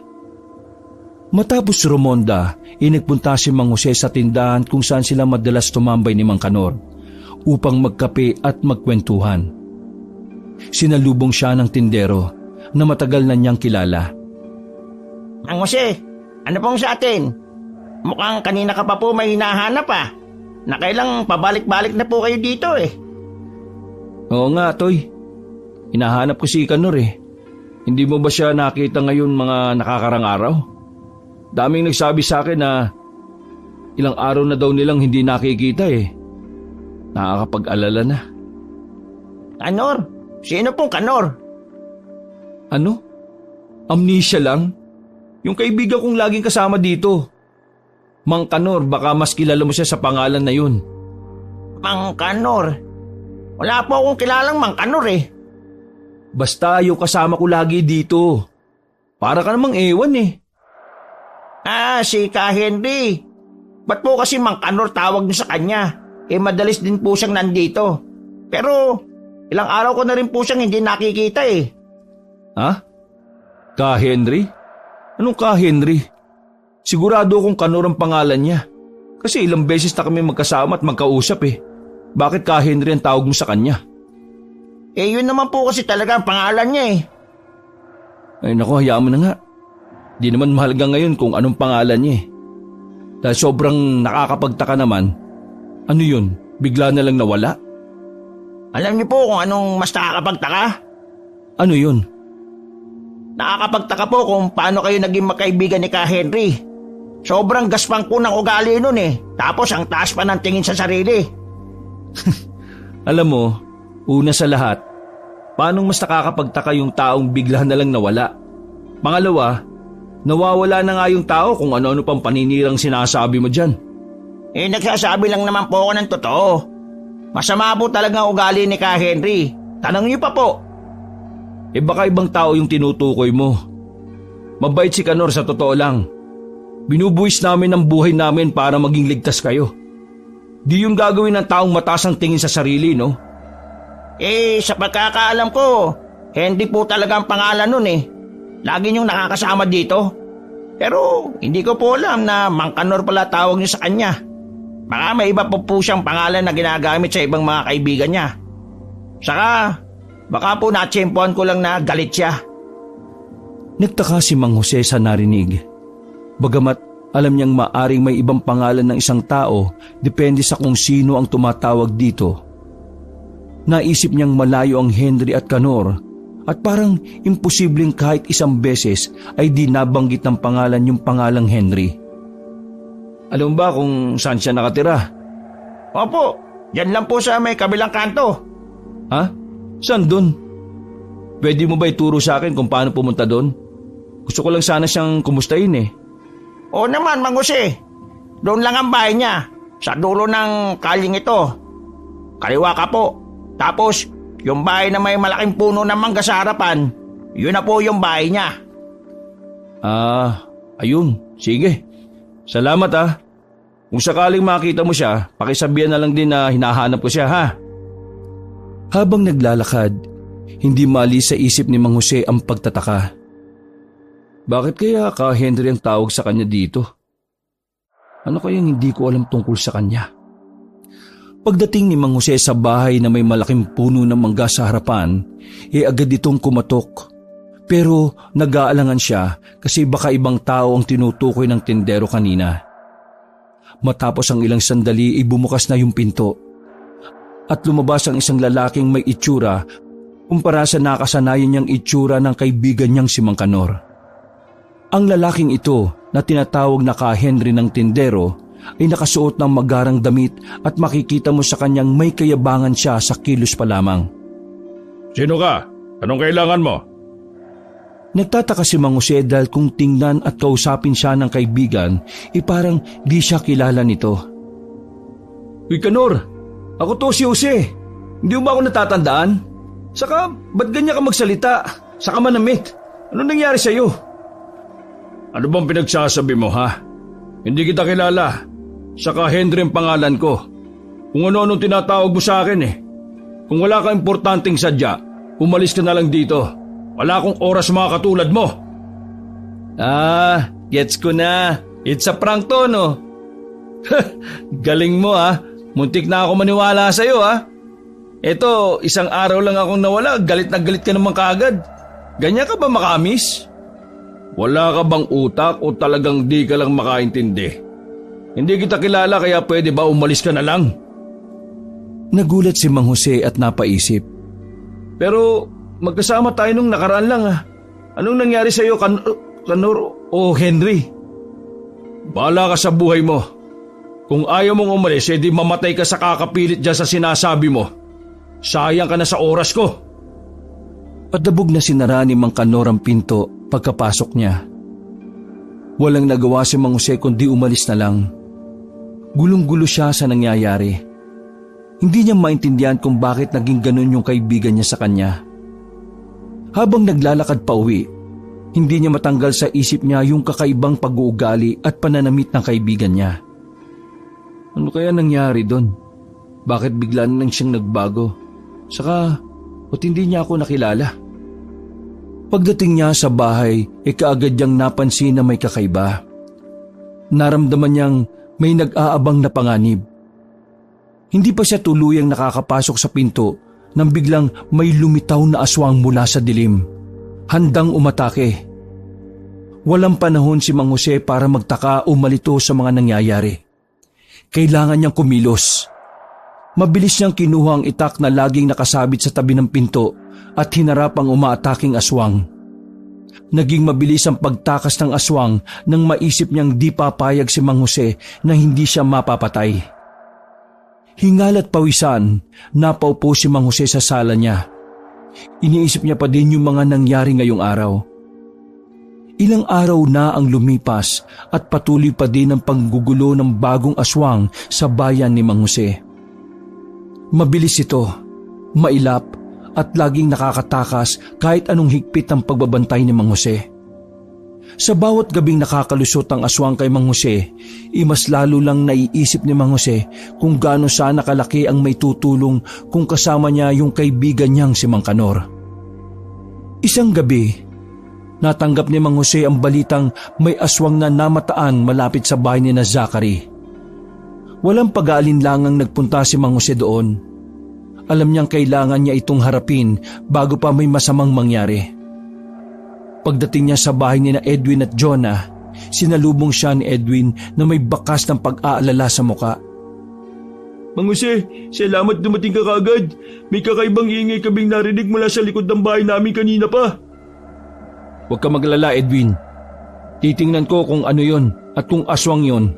S2: Matapos rumonda, nagpunta si Mang Jose sa tindahan kung saan sila madalas tumambay ni Mang Kanor upang magkape at magkwentuhan. Sinalubong siya ng tindero na matagal na niyang kilala.
S4: Mang Jose, ano pong sa atin? Mukhang kanina ka pa po may hinahanap Nakailang pabalik-balik na po kayo dito
S2: Oo nga, Toy. Hinahanap ko si Kanor Hindi mo ba siya nakita ngayon mga nakakarang araw? Daming nagsabi sa akin na ilang araw na daw nilang hindi nakikita Nakakapag-alala na.
S3: Kanor? Sino pong Kanor?
S2: Ano? Amnesia lang? Yung kaibigan kong laging kasama dito. Mang Kanor, baka mas kilala mo siya sa pangalan na yun.
S3: Mang Kanor? Wala po akong kilalang Mang Kanor eh.
S2: Basta yung kasama ko lagi dito. Para ka namang ewan eh.
S3: Si Ka Henry. Ba't po kasi Mang Kanor tawag niyo sa kanya? Madalis din po siyang nandito. Pero ilang araw ko na rin po siyang hindi nakikita eh.
S2: Ha? Ka Henry? Anong Ka Henry? Sigurado akong Kanor ang pangalan niya. Kasi ilang beses na kami magkasama at magkausap eh. Bakit Ka Henry ang tawag mo sa kanya?
S3: Yun naman po kasi talaga ang pangalan niya eh.
S2: Ay naku, hayaan mo na nga. Di naman mahalaga ngayon kung anong pangalan niya eh. Dahil sobrang nakakapagtaka naman. Ano yun? Bigla na lang nawala?
S3: Alam niyo po kung anong mas nakakapagtaka?
S2: Ano yun?
S3: Nakakapagtaka po kung paano kayo naging magkaibigan ni Ka Henry. Sobrang gaspang po ng ugali nun eh. Tapos ang taas pa ng tingin sa sarili.
S2: Alam mo, una sa lahat, paanong mas nakakapagtaka yung taong bigla na lang nawala? Pangalawa, nawawala na nga yung tao kung ano-ano pang paninirang sinasabi mo dyan.
S3: Nagsasabi lang naman po ako ng totoo. Masama po talaga ang ugali ni Ka Henry. Tanong niyo pa po.
S2: Baka ibang tao yung tinutukoy mo. Mabait si Kanor sa totoo lang. Binubuwis namin ang buhay namin para maging ligtas kayo. Di yung gagawin ng taong mataas ang tingin sa sarili, no?
S3: Sa pagkakaalam ko, Henry po talaga ang pangalan nun eh. Lagi niyong nakakasama dito. Pero hindi ko po alam na Mang Kanor pala tawag niyo sa kanya. Baka may iba po siyang pangalan na ginagamit sa ibang mga kaibigan niya. Saka, baka po natsyempohan ko lang na galit siya.
S2: Nagtaka si Mang Jose sa narinig. Bagamat alam niyang maaring may ibang pangalan ng isang tao, depende sa kung sino ang tumatawag dito. Naisip niyang malayo ang Henry at Kanor at parang imposibleng kahit isang beses ay di nabanggit ng pangalan yung pangalang Henry. Alam ba kung saan siya nakatira?
S3: Opo, yan lang po sa may kabilang kanto.
S2: Ha? Saan dun? Pwede mo ba ituro sa akin kung paano pumunta dun? Gusto ko lang sana siyang kumustahin eh.
S3: Oo naman, Mang Jose. Doon lang ang bahay niya, sa dulo ng kaling ito. Kaliwa ka po. Tapos, yung bahay na may malaking puno ng mangga sa harapan, yun na po yung bahay niya.
S2: Ayun. Sige. Salamat ah. Kung sakaling makita mo siya, pakisabihan na lang din na hinahanap ko siya ha. Habang naglalakad, hindi maalis sa isip ni Mang Jose ang pagtataka. Bakit kaya Ka Henry ang tawag sa kanya dito? Ano kayang hindi ko alam tungkol sa kanya? Pagdating ni Mang Jose sa bahay na may malaking puno ng mangga sa harapan, agad itong kumatok. Pero nag-aalangan siya kasi baka ibang tao ang tinutukoy ng tindero kanina. Matapos ang ilang sandali bumukas na yung pinto. At lumabas ang isang lalaking may itsura kumpara sa nakasanayan niyang itsura ng kaibigan niyang si Mang Kanor. Ang lalaking ito na tinatawag na Ka Henry ng tindero ay nakasuot ng magarang damit at makikita mo sa kanyang may kayabangan siya sa kilos pa lamang.
S5: Sino ka? Anong kailangan mo?
S2: Nagtataka si Mang Jose dahil kung tingnan at kausapin siya ng kaibigan, parang di siya kilala nito. Uy Kanor, ako to si Jose. Hindi mo ba ako natatandaan? Saka, ba't ganyan ka magsalita? Saka manamit. Ano nangyari sa'yo?
S5: Ano bang pinagsasabi mo ha? Hindi kita kilala. Saka Henry ang pangalan ko. Kung ano-anong tinatawag mo sa akin eh. Kung wala ka importanteng sadya, umalis ka na lang dito. Wala akong oras mga katulad mo.
S2: Gets ko na. It's a prank to, no? Galing mo ah. Muntik na ako maniwala sa'yo ah. Eto, isang araw lang akong nawala, galit na galit ka naman kaagad. Ganyan ka ba makamis?
S5: Wala ka bang utak o talagang di ka lang makaintindi? Hindi kita kilala kaya pwede ba umalis ka na lang?
S2: Nagulat si Mang Jose at napaisip.
S5: Pero magkasama tayo nung nakaraan lang ah. Anong nangyari sa'yo, Kanor o Henry? Bahala ka sa buhay mo. Kung ayaw mong umalis, edi mamatay ka sa kakapilit dyan sa sinasabi mo. Sayang ka na sa oras ko.
S2: Padabog na sinara ni Mang Kanor ang pinto pagkapasok niya. Walang nagawa si Mang Jose kundi umalis na lang. Gulong-gulo siya sa nangyayari. Hindi niya maintindihan kung bakit naging ganun yung kaibigan niya sa kanya. Habang naglalakad pa uwi, hindi niya matanggal sa isip niya yung kakaibang pag-uugali at pananamit ng kaibigan niya. Ano kaya nangyari doon? Bakit bigla na lang siyang nagbago? Saka, ba't hindi niya ako nakilala? Pagdating niya sa bahay, kaagad niyang napansin na may kakaiba. Naramdaman niyang may nag-aabang na panganib. Hindi pa siya tuluyang nakakapasok sa pinto nang biglang may lumitaw na aswang mula sa dilim, handang umatake. Walang panahon si Mang Jose para magtaka o malito sa mga nangyayari. Kailangan niyang kumilos. Mabilis niyang kinuha ang itak na laging nakasabit sa tabi ng pinto at hinarap ang umaataking aswang. Naging mabilis ang pagtakas ng aswang nang maisip niyang di papayag si Mang Jose na hindi siya mapapatay. Hingal at pawisan, napaupo si Mang Jose sa sala niya. Iniisip niya pa din yung mga nangyari ngayong araw. Ilang araw na ang lumipas at patuloy pa din ang panggugulo ng bagong aswang sa bayan ni Mang Jose. Mabilis ito, mailap at laging nakakatakas kahit anong higpit ang pagbabantay ni Mang Jose. Sa bawat gabing nakakalusot ang aswang kay Mang Jose, mas lalo lang naiisip ni Mang Jose kung gaano sana kalaki ang may tutulong kung kasama niya yung kaibigan niyang si Mang Kanor. Isang gabi, natanggap ni Mang Jose ang balitang may aswang na namataan malapit sa bahay ni na Zachary. Walang pag-aalinlangang nagpunta si Mang Jose doon. Alam niyang kailangan niya itong harapin bago pa may masamang mangyari. Pagdating niya sa bahay ni na Edwin at Jonah, sinalubong siya ni Edwin na may bakas ng pag-aalala sa muka.
S5: Mang Jose, salamat dumating ka kaagad. May kakaibang ingay kaming narinig mula sa likod ng bahay namin kanina pa.
S2: Huwag ka maglala, Edwin. Titingnan ko kung ano yon at kung aswang yon.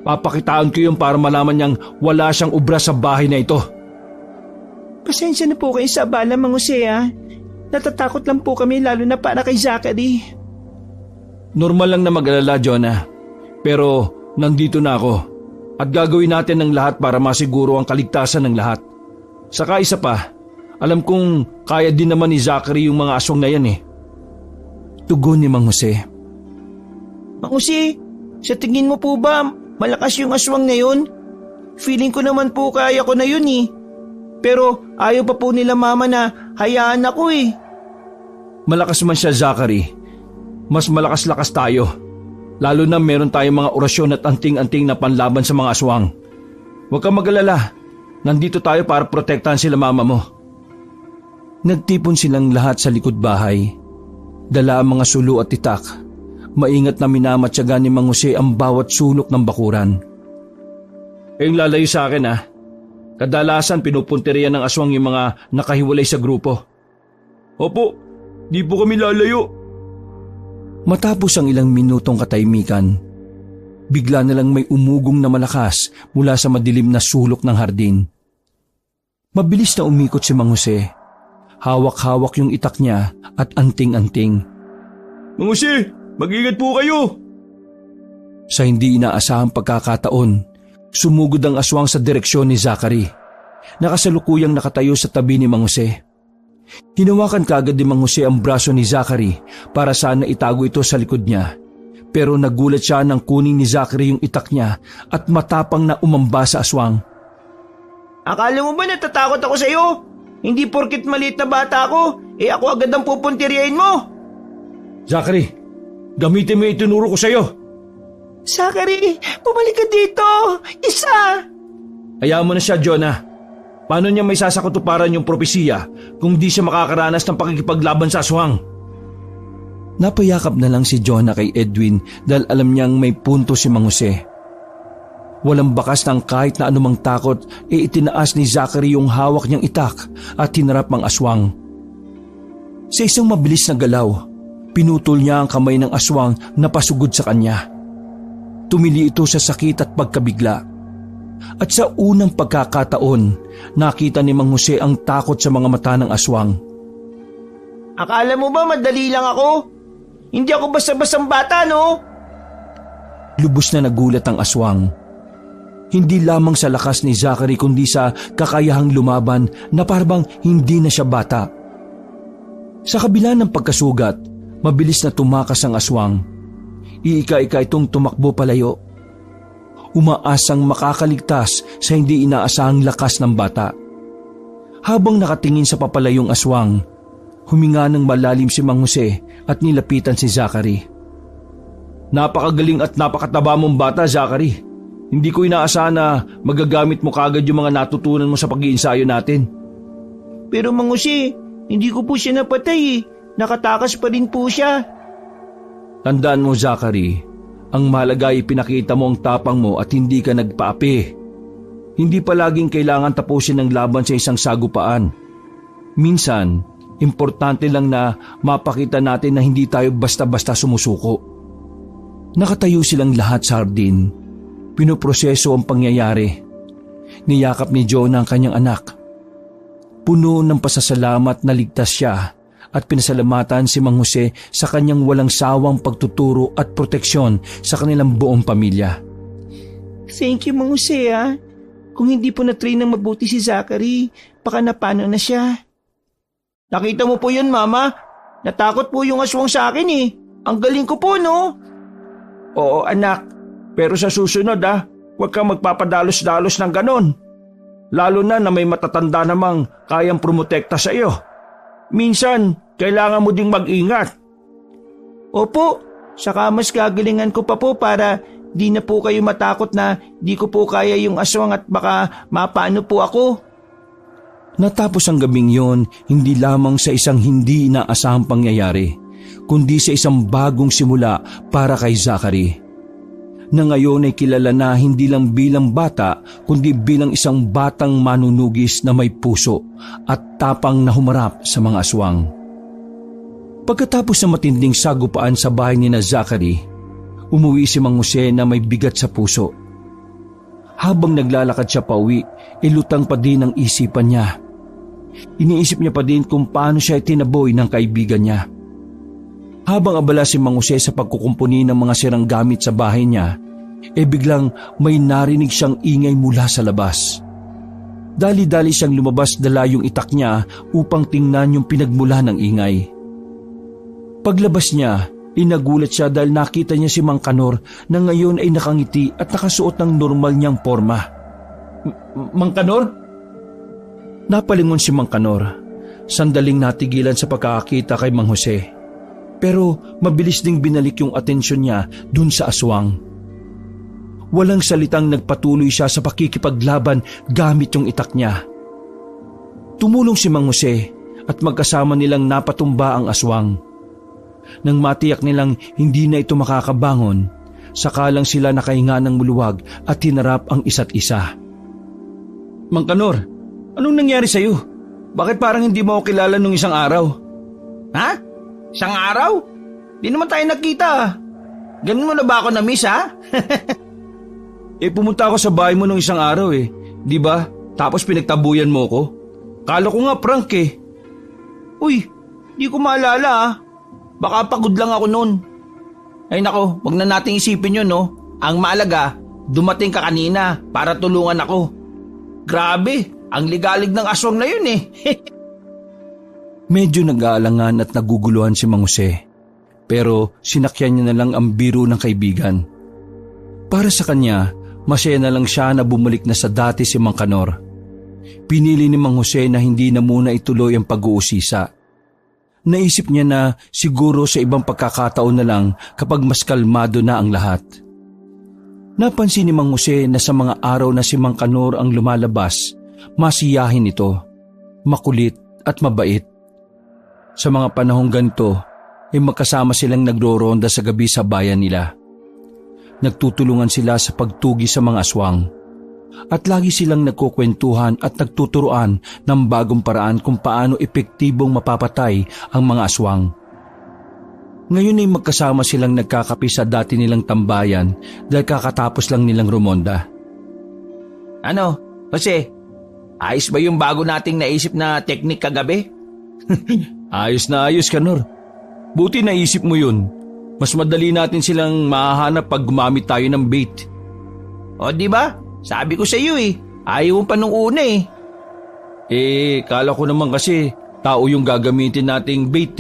S2: Papakitaan ko yun para malaman niyang wala siyang ubra sa bahay na ito.
S4: Pasensya na po kayo sa abala, Mang Jose, ha? Natatakot lang po kami lalo na para kay Zachary.
S2: Normal lang na mag-alala, Jonah. Pero nandito na ako at gagawin natin ang lahat para masiguro ang kaligtasan ng lahat. Saka isa pa, alam kong kaya din naman ni Zachary yung mga aswang na yan eh. Tugon ni Mang Jose.
S4: Mang Jose, sa tingin mo po ba malakas yung aswang na yun? Feeling ko naman po kaya ko na yun eh. Pero ayaw pa po nila mama na hayaan ako eh.
S2: Malakas man siya, Zachary. Mas malakas-lakas tayo. Lalo na meron tayong mga orasyon at anting-anting na panlaban sa mga aswang. Huwag kang mag-alala. Nandito tayo para protektahan sila mama mo. Nagtipon silang lahat sa likod bahay. Dala ang mga sulo at itak. Maingat na minamatyaga ni Mang Jose ang bawat sulok ng bakuran.
S5: Kayong lalayo sa akin ha. Kadalasan pinupunteriyan ng aswang yung mga nakahiwalay sa grupo. Opo, di po kami lalayo.
S2: Matapos ang ilang minutong katahimikan, bigla na lang may umugong na malakas mula sa madilim na sulok ng hardin. Mabilis na umikot si Mang Jose. Hawak-hawak yung itak niya at anting-anting.
S5: Mang Jose, mag-ingat po kayo!
S2: Sa hindi inaasahang pagkakataon, sumugod ang aswang sa direksyon ni Zachary. Nakasalukuyang nakatayo sa tabi ni Mang Jose. Hinawakan kaagad ni Mang Jose ang braso ni Zachary para sana itago ito sa likod niya. Pero nagulat siya nang kunin ni Zachary yung itak niya at matapang na umamba sa aswang.
S4: Akala mo ba natatakot ako sa iyo? Hindi porkit maliit na bata ako, ako agad ang pupuntiryahin mo.
S5: Zachary, gamitin mo yung itinuro ko sa'yo.
S4: Zachary, bumalik ka dito! Isa!
S2: Hayaan mo na siya, Jonah. Paano niya may sasakutuparan yung propesiya kung di siya makakaranas ng pakikipaglaban sa aswang? Napayakap na lang si Jonah kay Edwin dahil alam niyang may punto si Mang Jose. Walang bakas ng kahit na anumang takot itinaas ni Zachary yung hawak niyang itak at hinarap ang aswang. Sa isang mabilis na galaw, pinutol niya ang kamay ng aswang na pasugod sa kanya. Tumili ito sa sakit at pagkabigla. At sa unang pagkakataon, nakita ni Mang Jose ang takot sa mga mata ng aswang.
S4: Akala mo ba madali lang ako? Hindi ako basta-bastang bata, no?
S2: Lubos na nagulat ang aswang. Hindi lamang sa lakas ni Zachary kundi sa kakayahang lumaban na parang hindi na siya bata. Sa kabila ng pagkasugat, mabilis na tumakas ang aswang. Iika-ika itong tumakbo palayo. Umaasang makakaligtas sa hindi inaasahang lakas ng bata. Habang nakatingin sa papalayong aswang, huminga ng malalim si Mang Jose at nilapitan si Zachary.
S5: Napakagaling at napakataba mong bata, Zachary. Hindi ko inaasahan na magagamit mo kagad yung mga natutunan mo sa pag-iinsayo natin.
S4: Pero Mang Jose, hindi ko po siya napatay eh. Nakatakas pa rin po siya.
S2: Tandaan mo, Zachary, ang mahalaga ay pinakita mo ang tapang mo at hindi ka nagpaapi. Hindi palaging kailangan tapusin ang laban sa isang sagupaan. Minsan, importante lang na mapakita natin na hindi tayo basta-basta sumusuko. Nakatayo silang lahat sa hardin. Pinoproseso ang pangyayari. Niyakap ni Jonah ang kanyang anak. Puno ng pasasalamat na ligtas siya at pinasalamatan si Mang Jose sa kanyang walang sawang pagtuturo at proteksyon sa kanilang buong pamilya.
S4: Thank you, Mang Jose, ah. Kung hindi po na-train ng mabuti si Zachary, baka napano na siya. Nakita mo po yun, Mama? Natakot po yung aswang sa akin eh. Ang galing ko po, no?
S3: Oo anak, pero sa susunod huwag kang magpapadalos-dalos ng ganon. Lalo na may matatanda namang kayang promotekta sa iyo. Minsan, kailangan mo ding mag-ingat.
S4: Opo, saka mas gagalingan ko pa po para di na po kayo matakot na di ko po kaya yung aswang at baka mapaano po ako.
S2: Natapos ang gabing yon hindi lamang sa isang hindi inaasahang pangyayari, kundi sa isang bagong simula para kay Zachary. Na ngayon ay kilala na hindi lang bilang bata, kundi bilang isang batang manunugis na may puso at tapang na humarap sa mga aswang. Pagkatapos ng matinding sagupaan sa bahay ni na Zachary, umuwi si Mang Jose na may bigat sa puso. Habang naglalakad siya pauwi, lutang pa din ang isipan niya. Iniisip niya pa din kung paano siya itinaboy ng kaibigan niya. Habang abala si Mang Jose sa pagkukumpuni ng mga sirang gamit sa bahay niya, biglang may narinig siyang ingay mula sa labas. Dali-dali siyang lumabas dala yung itak niya upang tingnan yung pinagmula ng ingay. Paglabas niya, nagulat siya dahil nakita niya si Mang Kanor na ngayon ay nakangiti at nakasuot ng normal niyang porma.
S5: Mang Kanor?
S2: Napalingon si Mang Kanor. Sandaling natigilan sa pagkakakita kay Mang Jose. Pero mabilis ding binalik yung atensyon niya dun sa aswang. Walang salitang nagpatuloy siya sa pakikipaglaban gamit yung itak niya. Tumulong si Mang Jose at magkasama nilang napatumba ang aswang. Nang matiyak nilang hindi na ito makakabangon, saka lang sila nakahinga ng muluwag at hinarap ang isa't isa.
S5: Mang Kanor, anong nangyari sa'yo? Bakit parang hindi mo ako kilala nung isang araw?
S3: Ha? Isang araw? Di naman tayo nakita. Ganun mo na ba ako na-miss, ha?
S5: Pumunta ako sa bahay mo nung isang araw di ba? Tapos pinagtabuyan mo ko. Kala ko nga prank
S3: Uy, di ko maalala Baka pagod lang ako noon. Ay nako, wag na nating isipin yun, no? Ang maalaga, dumating ka kanina para tulungan ako. Grabe, ang ligalig ng aswang na yun
S2: Medyo nag-aalangan at naguguluhan si Mang Jose. Pero sinakyan niya na lang ang biro ng kaibigan. Para sa kanya, masaya na lang siya na bumalik na sa dati si Mang Kanor. Pinili ni Mang Jose na hindi na muna ituloy ang pag-uusisa. Naisip niya na siguro sa ibang pagkakataon na lang kapag mas kalmado na ang lahat. Napansin ni Mang Jose na sa mga araw na si Mang Kanor ang lumalabas, masiyahin ito, makulit at mabait. Sa mga panahong ganito, magkasama silang nagro-ronda sa gabi sa bayan nila. Nagtutulungan sila sa pagtugi sa mga aswang. At lagi silang nagkukwentuhan at nagtuturoan ng bagong paraan kung paano epektibong mapapatay ang mga aswang. Ngayon ay magkasama silang nagkakape sa dati nilang tambayan dahil kakatapos lang nilang rumonda.
S3: Ano, Jose? Ayos ba yung bago nating naisip na teknik kagabi?
S2: Ayos na ayos, Kanor. Buti naisip mo yun. Mas madali natin silang mahahanap pag gumamit tayo ng bait.
S3: O di ba? Sabi ko sa iyo ayaw mo pa nung una
S2: Kala ko naman kasi tao yung gagamitin nating bait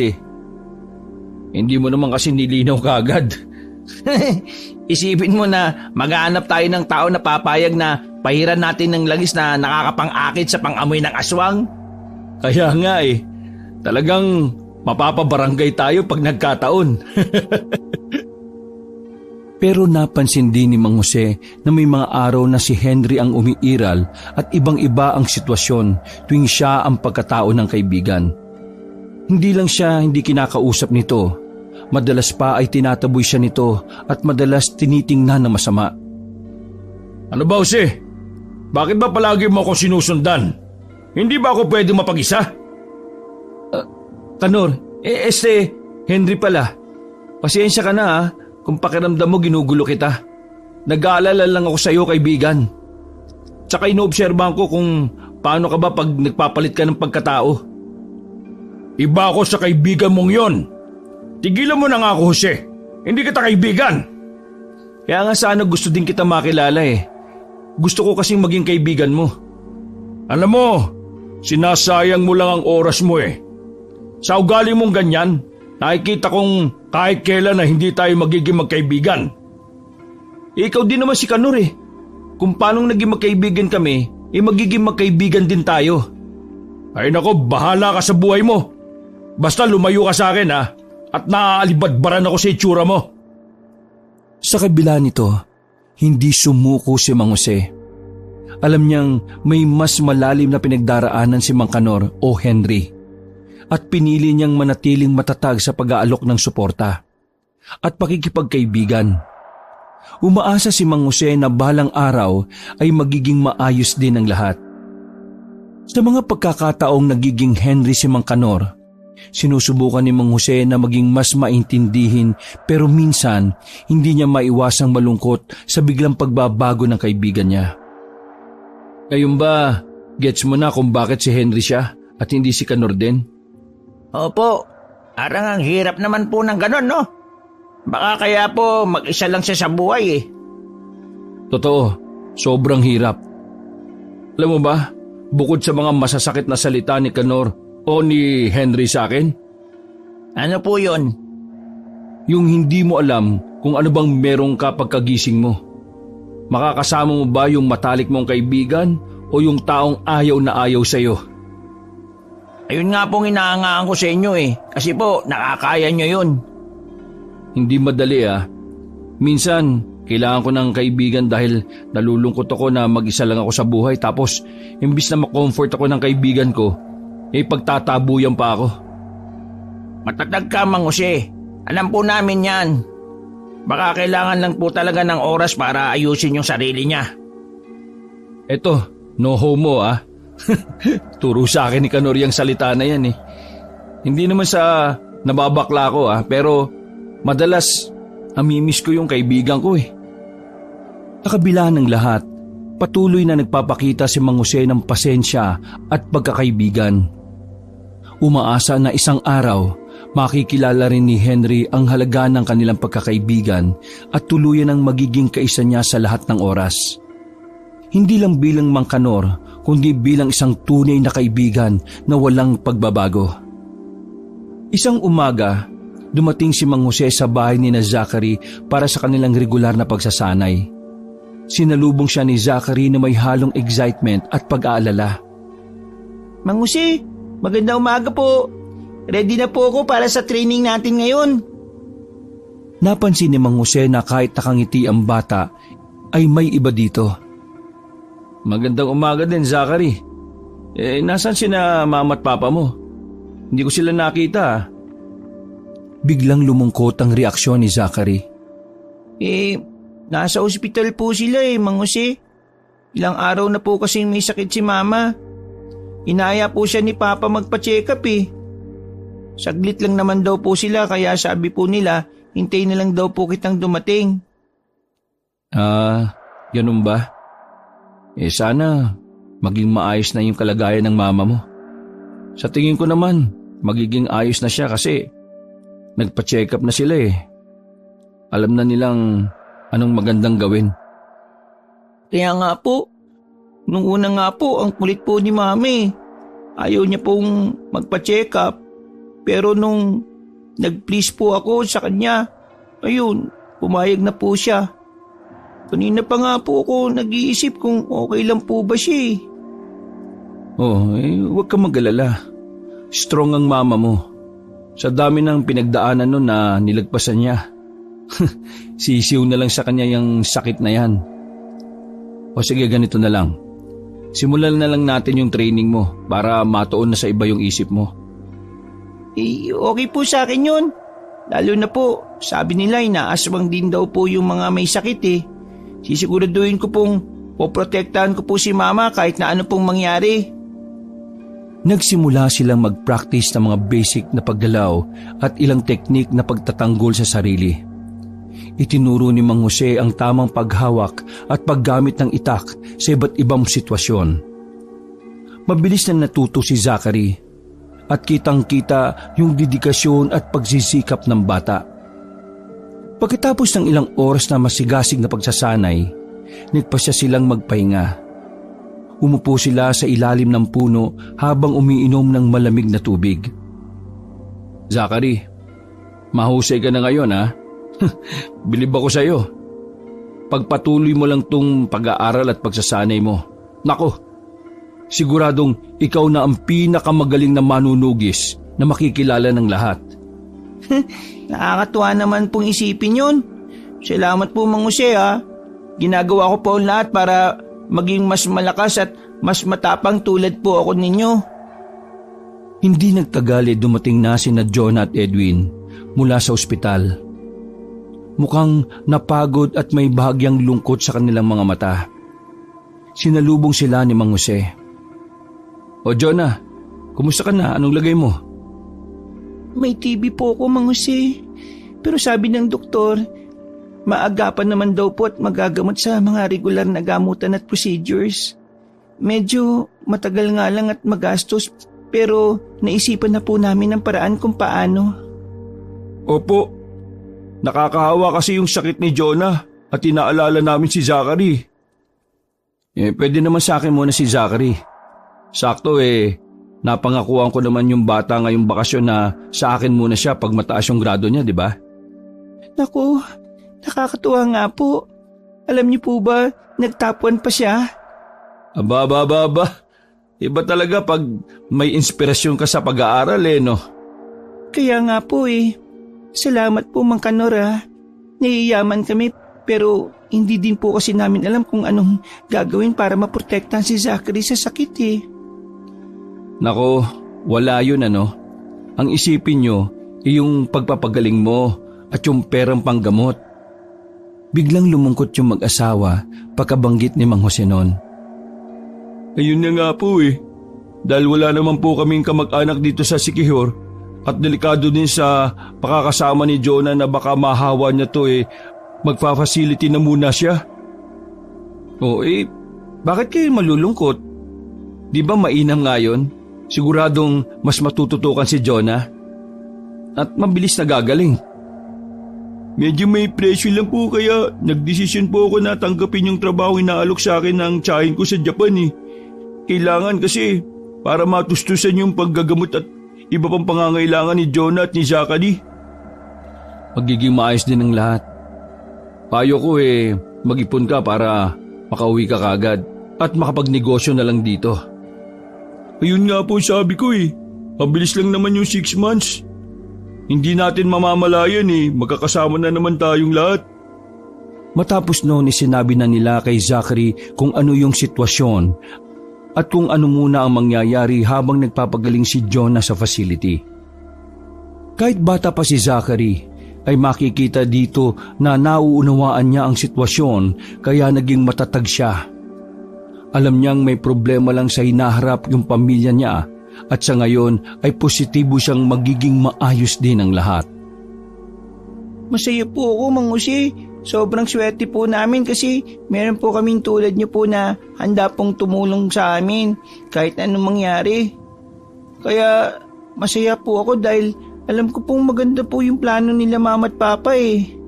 S2: Hindi mo naman kasi nilinaw kaagad.
S3: Isipin mo na maghahanap tayo ng tao na papayag na pahiran natin ng langis na nakakapang-akit sa pang-amoy ng aswang.
S2: Kaya nga talagang mapapabarangay tayo pag nagkataon. Pero napansin din ni Mang Jose na may mga araw na si Henry ang umiiral at ibang-iba ang sitwasyon tuwing siya ang pagkatao ng kaibigan. Hindi lang siya hindi kinakausap nito, madalas pa ay tinataboy siya nito at madalas tinitingnan na masama.
S5: Ano ba, Jose? Bakit ba palagi mo ako sinusundan? Hindi ba ako pwede mapag-isa?
S2: Kanor, Henry pala. Pasensya ka na kung pakiramdam mo ginugulo kita. Nag-aalala lang ako sa iyo, kaibigan. Tsaka inoobserbahan ko kung paano ka ba pag nagpapalit ka ng pagkatao.
S5: Iba ako sa kaibigan mong yon. Tigilan mo na nga ako, Jose. Hindi kita kaibigan.
S2: Kaya nga sana gusto din kita makilala Gusto ko kasing maging kaibigan mo.
S5: Alam mo, sinasayang mo lang ang oras mo Sa ugali mong ganyan, nakikita kong kahit kailan na hindi tayo magiging magkaibigan.
S2: Ikaw din naman si Kanor Kung paanong naging magkaibigan kami, magiging magkaibigan din tayo.
S5: Ay nako, bahala ka sa buhay mo. Basta lumayo ka sa akin at naaalibadbaran ako sa itsura mo.
S2: Sa kabila nito, hindi sumuko si Mang Jose. Alam niyang may mas malalim na pinagdaraanan si Mang Kanor o Henry. At pinili niyang manatiling matatag sa pag-aalok ng suporta at pakikipagkaibigan. Umaasa si Mang Jose na balang araw ay magiging maayos din ang lahat. Sa mga pagkakataong nagiging Henry si Mang Kanor, sinusubukan ni Mang Jose na maging mas maintindihin pero minsan hindi niya maiwasang malungkot sa biglang pagbabago ng kaibigan niya. Ngayon ba, gets mo na kung bakit si Henry siya at hindi si Kanor din?
S3: Opo, arang ang hirap naman po ng ganon, no? Baka kaya po mag-isa lang siya sa buhay
S2: Totoo, sobrang hirap. Alam mo ba, bukod sa mga masasakit na salita ni Kanor o ni Henry sa akin,
S3: Ano po yun?
S2: yung hindi mo alam kung ano bang merong ka pagkagising mo. Makakasama mo ba yung matalik mong kaibigan o yung taong ayaw na ayaw sa'yo?
S3: Ayun nga pong inaangaan ko sa inyo kasi po nakakaya nyo yun.
S2: Hindi madali Minsan, kailangan ko ng kaibigan dahil nalulungkot ako na mag-isa lang ako sa buhay tapos imbis na ma-comfort ako ng kaibigan ko, pagtatabuyan pa ako.
S3: Matatag ka, Mang Jose. Alam po namin yan. Baka kailangan lang po talaga ng oras para ayusin yung sarili niya.
S2: Eto, no homo Turo sa akin ni Kanor yung salita na yan Hindi naman sa nababakla ko pero madalas amimiss ko yung kaibigan ko Sa kabila ng lahat, patuloy na nagpapakita si Mang Jose ng pasensya at pagkakaibigan. Umaasa na isang araw, makikilala rin ni Henry ang halaga ng kanilang pagkakaibigan at tuluyan ang magiging kaisa niya sa lahat ng oras. Hindi lang bilang Mang Kanor, kundi bilang isang tunay na kaibigan na walang pagbabago. Isang umaga, dumating si Mang Jose sa bahay ni Zachary para sa kanilang regular na pagsasanay. Sinalubong siya ni Zachary na may halong excitement at pag-aalala.
S4: Mang Jose, magandang umaga po. Ready na po ako para sa training natin ngayon.
S2: Napansin ni Mang Jose na kahit nakangiti ang bata, ay may iba dito. Magandang umaga din, Zachary. Nasaan sina mama at papa mo? Hindi ko sila nakita. Biglang lumungkot ang reaksyon ni Zachary.
S4: Nasa ospital po sila Mang Jose. Ilang araw na po kasing may sakit si mama. Inaya po siya ni papa magpa-check up Saglit lang naman daw po sila kaya sabi po nila, hintayin na lang daw po kitang dumating.
S2: Ganun ba? Sana maging maayos na yung kalagayan ng mama mo. Sa tingin ko naman, magiging ayos na siya kasi nagpa-check up na sila eh. Alam na nilang anong magandang gawin.
S4: Kaya nga po, nung una nga po, ang kulit po ni Mami. Ayaw niya pong magpa-check up. Pero nung nag-please po ako sa kanya, ayun, pumayag na po siya. Kanina pa nga po ako nag-iisip kung okay lang po ba siya eh.
S2: Huwag kang mag-alala. Strong ang mama mo. Sa dami ng pinagdaanan nun na nilagpasan niya. Sisiw na lang sa kanya yung sakit na yan. O sige, ganito na lang. Simulan na lang natin yung training mo para matuon na sa iba yung isip mo.
S4: Okay po sa akin yun. Lalo na po, sabi nila inaaswang din daw po yung mga may sakit eh. Sisiguraduhin ko pong poprotektahan ko po si Mama kahit na ano pong mangyari.
S2: Nagsimula silang mag-practice ng mga basic na paggalaw at ilang teknik na pagtatanggol sa sarili. Itinuro ni Mang Jose ang tamang paghawak at paggamit ng itak sa iba't ibang sitwasyon. Mabilis na natuto si Zachary at kitang-kita yung dedikasyon at pagsisikap ng bata. Pagkatapos ng ilang oras na masigasig na pagsasanay, nagpasya silang magpahinga. Umupo sila sa ilalim ng puno habang umiinom ng malamig na tubig. Zachary, mahusay ka na ngayon ha? Bilib ako sa iyo. Pagpatuloy mo lang tong pag-aaral at pagsasanay mo. Nako, siguradong ikaw na ang pinakamagaling na manunugis na makikilala ng lahat.
S4: Nakakatuwa naman pong isipin yun. Salamat po Mang Jose ha. Ginagawa ko po ang lahat para maging mas malakas at mas matapang tulad po ako ninyo.
S2: Hindi nagtagal dumating na sina Jonah at Edwin mula sa ospital. Mukhang napagod at may bahagyang lungkot sa kanilang mga mata. Sinalubong sila ni Mang Jose. O Jonah, kumusta ka na? Anong lagay mo?
S4: May TB po ako Mang Jose. Pero sabi ng doktor, maagapan naman daw po at magagamot sa mga regular na gamutan at procedures. Medyo matagal nga lang at magastos pero naisipan na po namin ang paraan kung paano.
S5: Opo, nakakahawa kasi yung sakit ni Jonah at inaalala namin si Zachary.
S2: Pwede naman sa akin muna si Zachary. Sakto napangakuan ko naman yung bata ngayong bakasyon na sa akin muna siya pag mataas yung grado niya, di ba?
S4: Naku, nakakatuwa nga po. Alam niyo po ba, nagtapuan pa siya?
S2: Aba. Iba talaga pag may inspirasyon ka sa pag-aaral no?
S4: Kaya nga po Salamat po Mang Kanora. Nahiyaman kami pero hindi din po kasi namin alam kung anong gagawin para maprotektahan si Zachary sa sakit
S2: Nako, wala yun Ang isipin nyo yung pagpapagaling mo at yung perang panggamot. Biglang lumungkot yung mag-asawa pagkabanggit ni Mang Jose noon.
S5: Ayun na nga po Dahil wala naman po kaming kamag-anak dito sa Siquijor at delikado din sa pakakasama ni Jonah na baka mahawa niya to magfa-facility na muna siya.
S2: Bakit kayo malulungkot? Di ba mainam nga yun? Siguradong mas matututukan si Jonah at mabilis na gagaling.
S5: Medyo may presyo lang po kaya nagdesisyon po ako na tanggapin yung trabaho inaalok sa akin ng tiyahin ko sa Japan Kailangan kasi para matustusan yung paggagamot at iba pang pangangailangan ni Jonah at ni Zachary.
S2: Magiging maayos din ang lahat. Payo ko mag-ipon ka para makauwi ka kagad at makapagnegosyo na lang dito.
S5: Ayun nga po sabi ko Mabilis lang naman yung 6 months. Hindi natin mamamalayan magkakasama na naman tayong lahat.
S2: Matapos noon sinabi na nila kay Zachary kung ano yung sitwasyon at kung ano muna ang mangyayari habang nagpapagaling si Jonah sa facility. Kahit bata pa si Zachary, ay makikita dito na nauunawaan niya ang sitwasyon kaya naging matatag siya. Alam niyang may problema lang sa hinaharap yung pamilya niya at sa ngayon ay positibo siyang magiging maayos din ang lahat.
S4: Masaya po ako Mang Jose Sobrang swerte po namin kasi meron po kaming tulad niyo po na handa pong tumulong sa amin kahit anong mangyari. Kaya masaya po ako dahil alam ko pong maganda po yung plano nila mama at papa eh.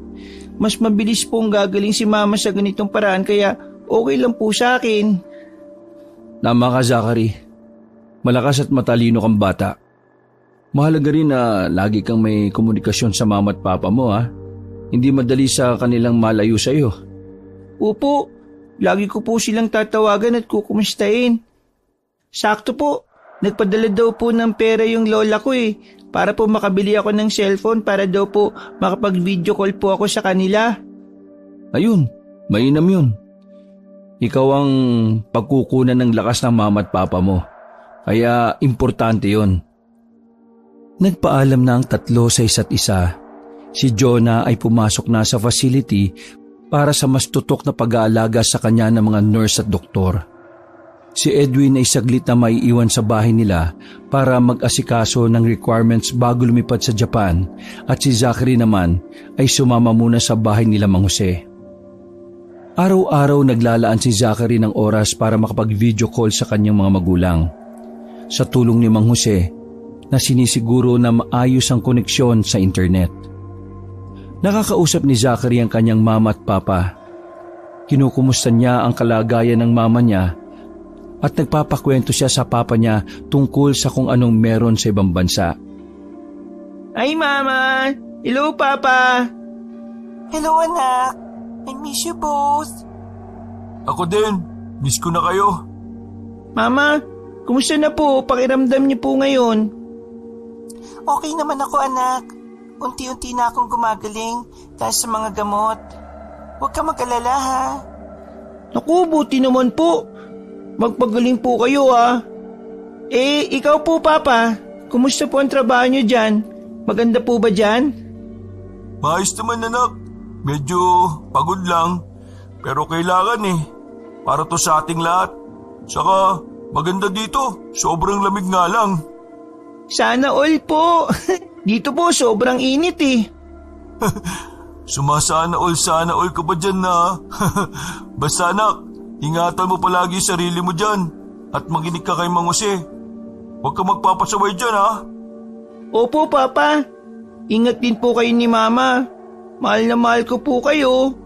S4: Mas mabilis pong gagaling si mama sa ganitong paraan kaya okay lang po sa akin.
S2: Tama ka, Zachary. Malakas at matalino kang bata. Mahalaga rin na lagi kang may komunikasyon sa mama at papa mo, ha? Hindi madali sa kanilang malayo sa iyo.
S4: Opo, lagi ko po silang tatawagan at kukumustahin. Sakto po, nagpadala daw po ng pera yung lola ko eh, para po makabili ako ng cellphone para daw po makapag-video call po ako sa kanila.
S2: Ayun, mainam yun. Ikaw ang pagkukunan ng lakas ng mama at papa mo. Kaya importante yun. Nagpaalam na ang tatlo sa isa't isa. Si Jonah ay pumasok na sa facility para sa mas tutok na pag-aalaga sa kanya ng mga nurse at doktor. Si Edwin ay saglit na maiiwan sa bahay nila para mag-asikaso ng requirements bago lumipat sa Japan at si Zachary naman ay sumama muna sa bahay nila Mang Jose. Araw-araw naglalaan si Zachary ng oras para makapag-video call sa kanyang mga magulang. Sa tulong ni Mang Jose na sinisiguro na maayos ang koneksyon sa internet. Nakakausap ni Zachary ang kanyang mama at papa. Kinukumusta niya ang kalagayan ng mama niya at nagpapakwento siya sa papa niya tungkol sa kung anong meron sa ibang bansa.
S4: Ay mama! Hello papa! Hello anak! I miss you both!
S5: Ako din, miss ko na kayo.
S4: Mama, kumusta na po? Pakiramdam niyo po ngayon?
S6: Okay naman ako anak. Unti-unti na akong gumagaling dahil sa mga gamot. Huwag ka mag-alala ha.
S4: Naku, buti naman po. Magpagaling po kayo ha. Ikaw po papa, kumusta po ang trabaho niyo dyan? Maganda po ba dyan?
S5: Maayos naman anak. Medyo pagod lang. Pero kailangan eh. Para to sa ating lahat. Saka maganda dito. Sobrang lamig nga lang.
S4: Sana all po. Dito po sobrang init eh.
S5: Sana all ka ba dyan na? Basta anak, ingatan mo palagi sarili mo dyan. At manginig ka kay Mang Jose. Huwag ka magpapasaway dyan ha.
S4: Opo papa. Ingat din po kayo ni mama. Mahal na mahal ko po kayo.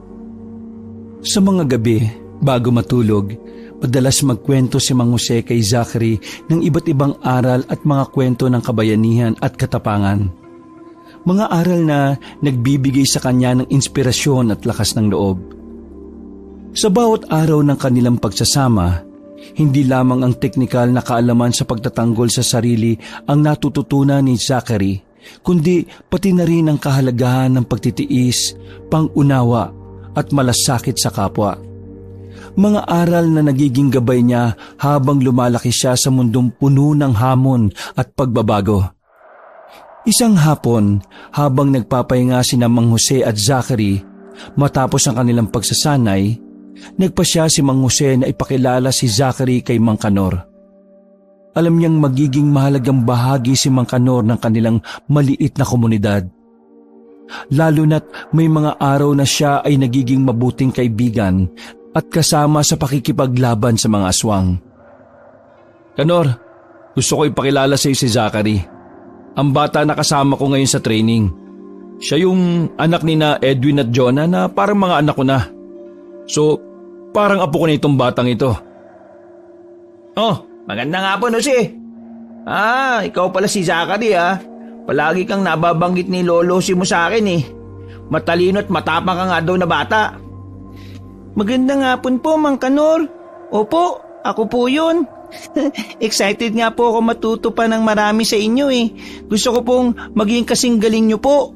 S2: Sa mga gabi, bago matulog, madalas magkwento si Mang Jose kay Zachary ng iba't ibang aral at mga kwento ng kabayanihan at katapangan. Mga aral na nagbibigay sa kanya ng inspirasyon at lakas ng loob. Sa bawat araw ng kanilang pagsasama, hindi lamang ang teknikal na kaalaman sa pagtatanggol sa sarili ang natututunan ni Zachary, kundi pati na rin ang kahalagahan ng pagtitiis, pangunawa at malasakit sa kapwa. Mga aral na nagiging gabay niya habang lumalaki siya sa mundong puno ng hamon at pagbabago. Isang hapon, habang nagpapahinga sina Mang Jose at Zachary, matapos ang kanilang pagsasanay, nagpasya si Mang Jose na ipakilala si Zachary kay Mang Kanor. Alam niyang magiging mahalagang bahagi si Mang Kanor ng kanilang maliit na komunidad. Lalo na't may mga araw na siya ay nagiging mabuting kaibigan at kasama sa pakikipaglaban sa mga aswang. Kanor, gusto ko ipakilala sa iyo si Zachary. Ang bata na kasama ko ngayon sa training. Siya yung anak ni na Edwin at Jonah na parang mga anak ko na. So, parang apo ko na itong batang ito.
S3: Oh, maganda nga po Jose. Ikaw pala si Zachary ha. Palagi kang nababanggit ni Lolo si mo sa akin eh. Matalino at matapang ka nga daw na bata.
S4: Magandang hapon po, Mang Kanor. Opo, ako po yun. Excited nga po ako matuto pa ng marami sa inyo eh. Gusto ko pong maging kasing galing nyo po.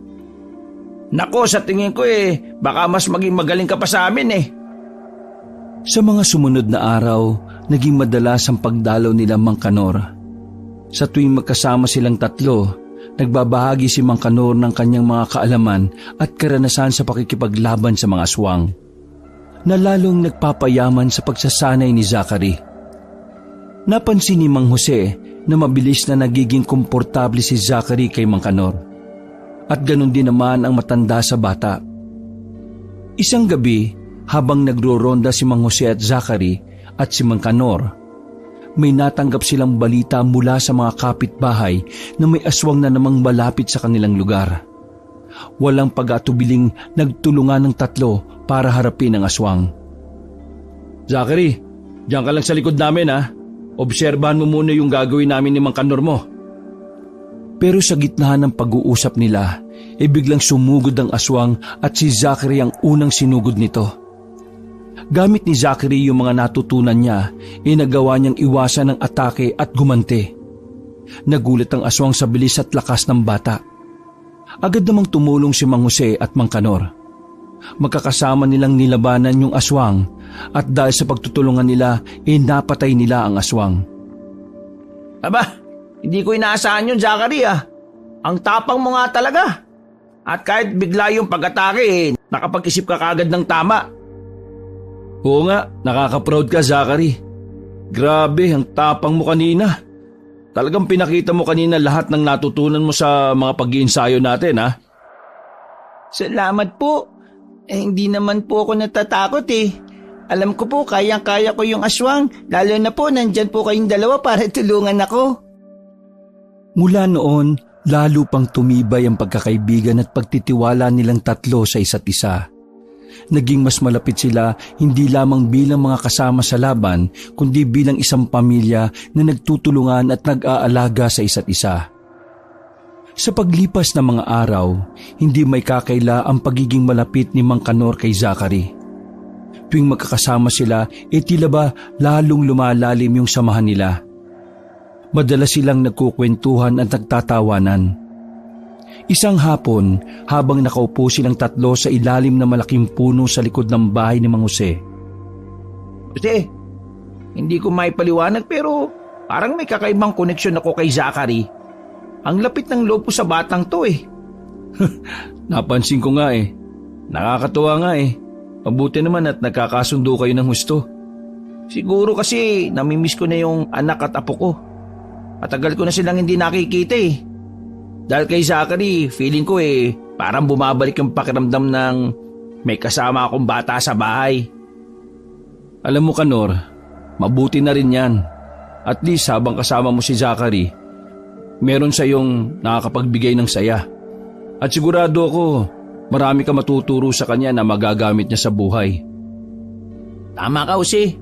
S3: Nako, sa tingin ko baka mas maging magaling ka pa sa amin eh.
S2: Sa mga sumunod na araw, naging madalas ang pagdalaw nila Mang Kanor. Sa tuwing magkasama silang tatlo, nagbabahagi si Mang Kanor ng kanyang mga kaalaman at karanasan sa pakikipaglaban sa mga aswang, na lalong nagpapayaman sa pagsasanay ni Zachary. Napansin ni Mang Jose na mabilis na nagiging komportable si Zachary kay Mang Kanor. At ganun din naman ang matanda sa bata. Isang gabi, habang nagro-ronda si Mang Jose at Zachary at si Mang Kanor, may natanggap silang balita mula sa mga kapitbahay na may aswang na namang malapit sa kanilang lugar. Walang pag-atubiling nagtulungan ng tatlo para harapin ang aswang.
S5: Zachary, diyan ka lang sa likod namin ha. Obserbahan mo muna yung gagawin namin ni Mang Kanor mo.
S2: Pero sa gitna ng pag-uusap nila, biglang sumugod ang aswang at si Zachary ang unang sinugod nito. Gamit ni Zachary yung mga natutunan niya, nagawa niyang iwasan ang atake at gumante. Nagulat ang aswang sa bilis at lakas ng bata. Agad namang tumulong si Mang Jose at Mang Kanor. Magkakasama nilang nilabanan yung aswang at dahil sa pagtutulungan nila, napatay nila ang aswang.
S3: Aba, hindi ko inaasahan yun, Zachary ah. Ang tapang mo nga talaga. At kahit bigla yung pag-atake, nakapag-isip ka kagad ng tama.
S5: Oo nga, nakaka-proud ka Zachary. Grabe, ang tapang mo kanina. Talagang pinakita mo kanina lahat ng natutunan mo sa mga pag-iensayo natin ha.
S4: Salamat po. Hindi naman po ako natatakot eh. Alam ko po, kayang-kaya ko yung aswang. Lalo na po, nandyan po kayong dalawa para tulungan ako.
S2: Mula noon, lalo pang tumibay ang pagkakaibigan at pagtitiwala nilang tatlo sa isa't isa. Naging mas malapit sila hindi lamang bilang mga kasama sa laban, kundi bilang isang pamilya na nagtutulungan at nag-aalaga sa isa't isa. Sa paglipas ng mga araw, hindi may kakaila ang pagiging malapit ni Mang Kanor kay Zachary. Tuwing magkakasama sila, tila ba lalong lumalalim yung samahan nila. Madalas silang nagkukwentuhan at nagtatawanan. Isang hapon, habang nakaupo silang tatlo sa ilalim ng malaking puno sa likod ng bahay ni Mang Jose.
S3: Kasi, hindi ko maipaliwanag pero parang may kakaibang koneksyon ako kay Zachary. Ang lapit ng loob ko sa batang to eh.
S5: Napansin ko nga eh. Nakakatuwa nga eh. Mabuti naman at nagkakasundo kayo ng husto.
S3: Siguro kasi namimiss ko na yung anak at apo ko. Matagal ko na silang hindi nakikita eh. Dahil kay Zachary, feeling ko eh, parang bumabalik yung pakiramdam ng may kasama akong bata sa bahay.
S5: Alam mo Kanor, mabuti na rin yan. At least habang kasama mo si Zachary, meron sa iyong nakakapagbigay ng saya. At sigurado ako, marami ka matuturo sa kanya na magagamit niya sa buhay.
S3: Tama ka, Jose.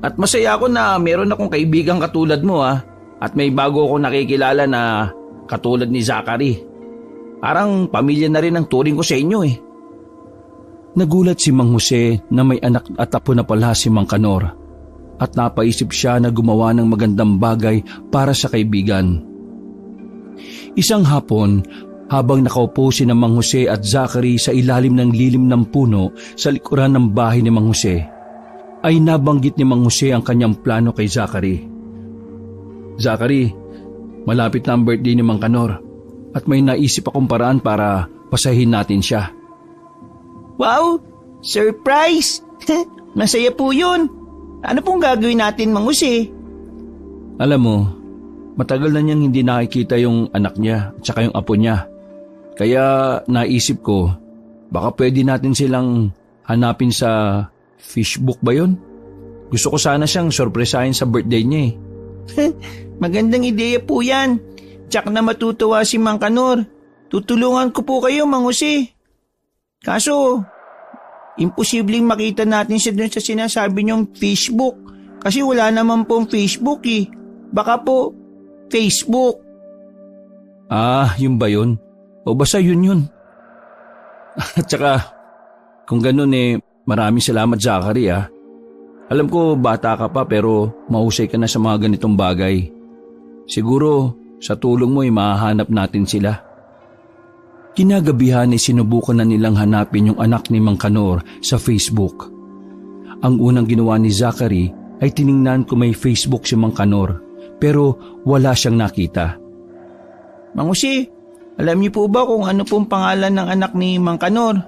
S3: At masaya ako na meron akong kaibigang katulad mo ha. At may bago akong nakikilala na katulad ni Zachary. Parang pamilya na rin ang turing ko sa inyo eh.
S2: Nagulat si Mang Jose na may anak at apo na pala si Mang Kanor. At napaisip siya na gumawa ng magandang bagay para sa kaibigan. Isang hapon, habang nakaupo si Mang Jose at Zachary sa ilalim ng lilim ng puno sa likuran ng bahay ni Mang Jose, ay nabanggit ni Mang Jose ang kanyang plano kay Zachary.
S5: Zachary, malapit na ang birthday ni Mang Kanor at may naisip akong paraan para pasahin natin siya.
S4: Wow! Surprise! Masaya po yun. Ano pong gagawin natin, Mang Jose?
S5: Alam mo, matagal na niyang hindi nakikita yung anak niya at saka yung apo niya. Kaya naisip ko, baka pwede natin silang hanapin sa Facebook ba yun? Gusto ko sana siyang sorpresahin sa birthday niya eh.
S4: Magandang ideya po yan. Tsak na matutuwa si Mang Kanor. Tutulungan ko po kayo, Mang Jose. Kaso, imposibleng makita natin siya dun sa sinasabi niyong Facebook. Kasi wala naman pong Facebook eh. Baka po, Facebook.
S5: Ah, yun ba yun? O basta yun. At saka, kung ganun eh, maraming salamat Zachary ah. Alam ko bata ka pa pero mahusay ka na sa mga ganitong bagay. Siguro sa tulong mo ay mahahanap natin sila.
S2: Kinagabihan ay sinubukan na nilang hanapin yung anak ni Mang Kanor sa Facebook. Ang unang ginawa ni Zachary ay tiningnan kung may Facebook si Mang Kanor pero wala siyang nakita.
S4: Mang Jose, alam niyo po ba kung ano pong pangalan ng anak ni Mang Kanor?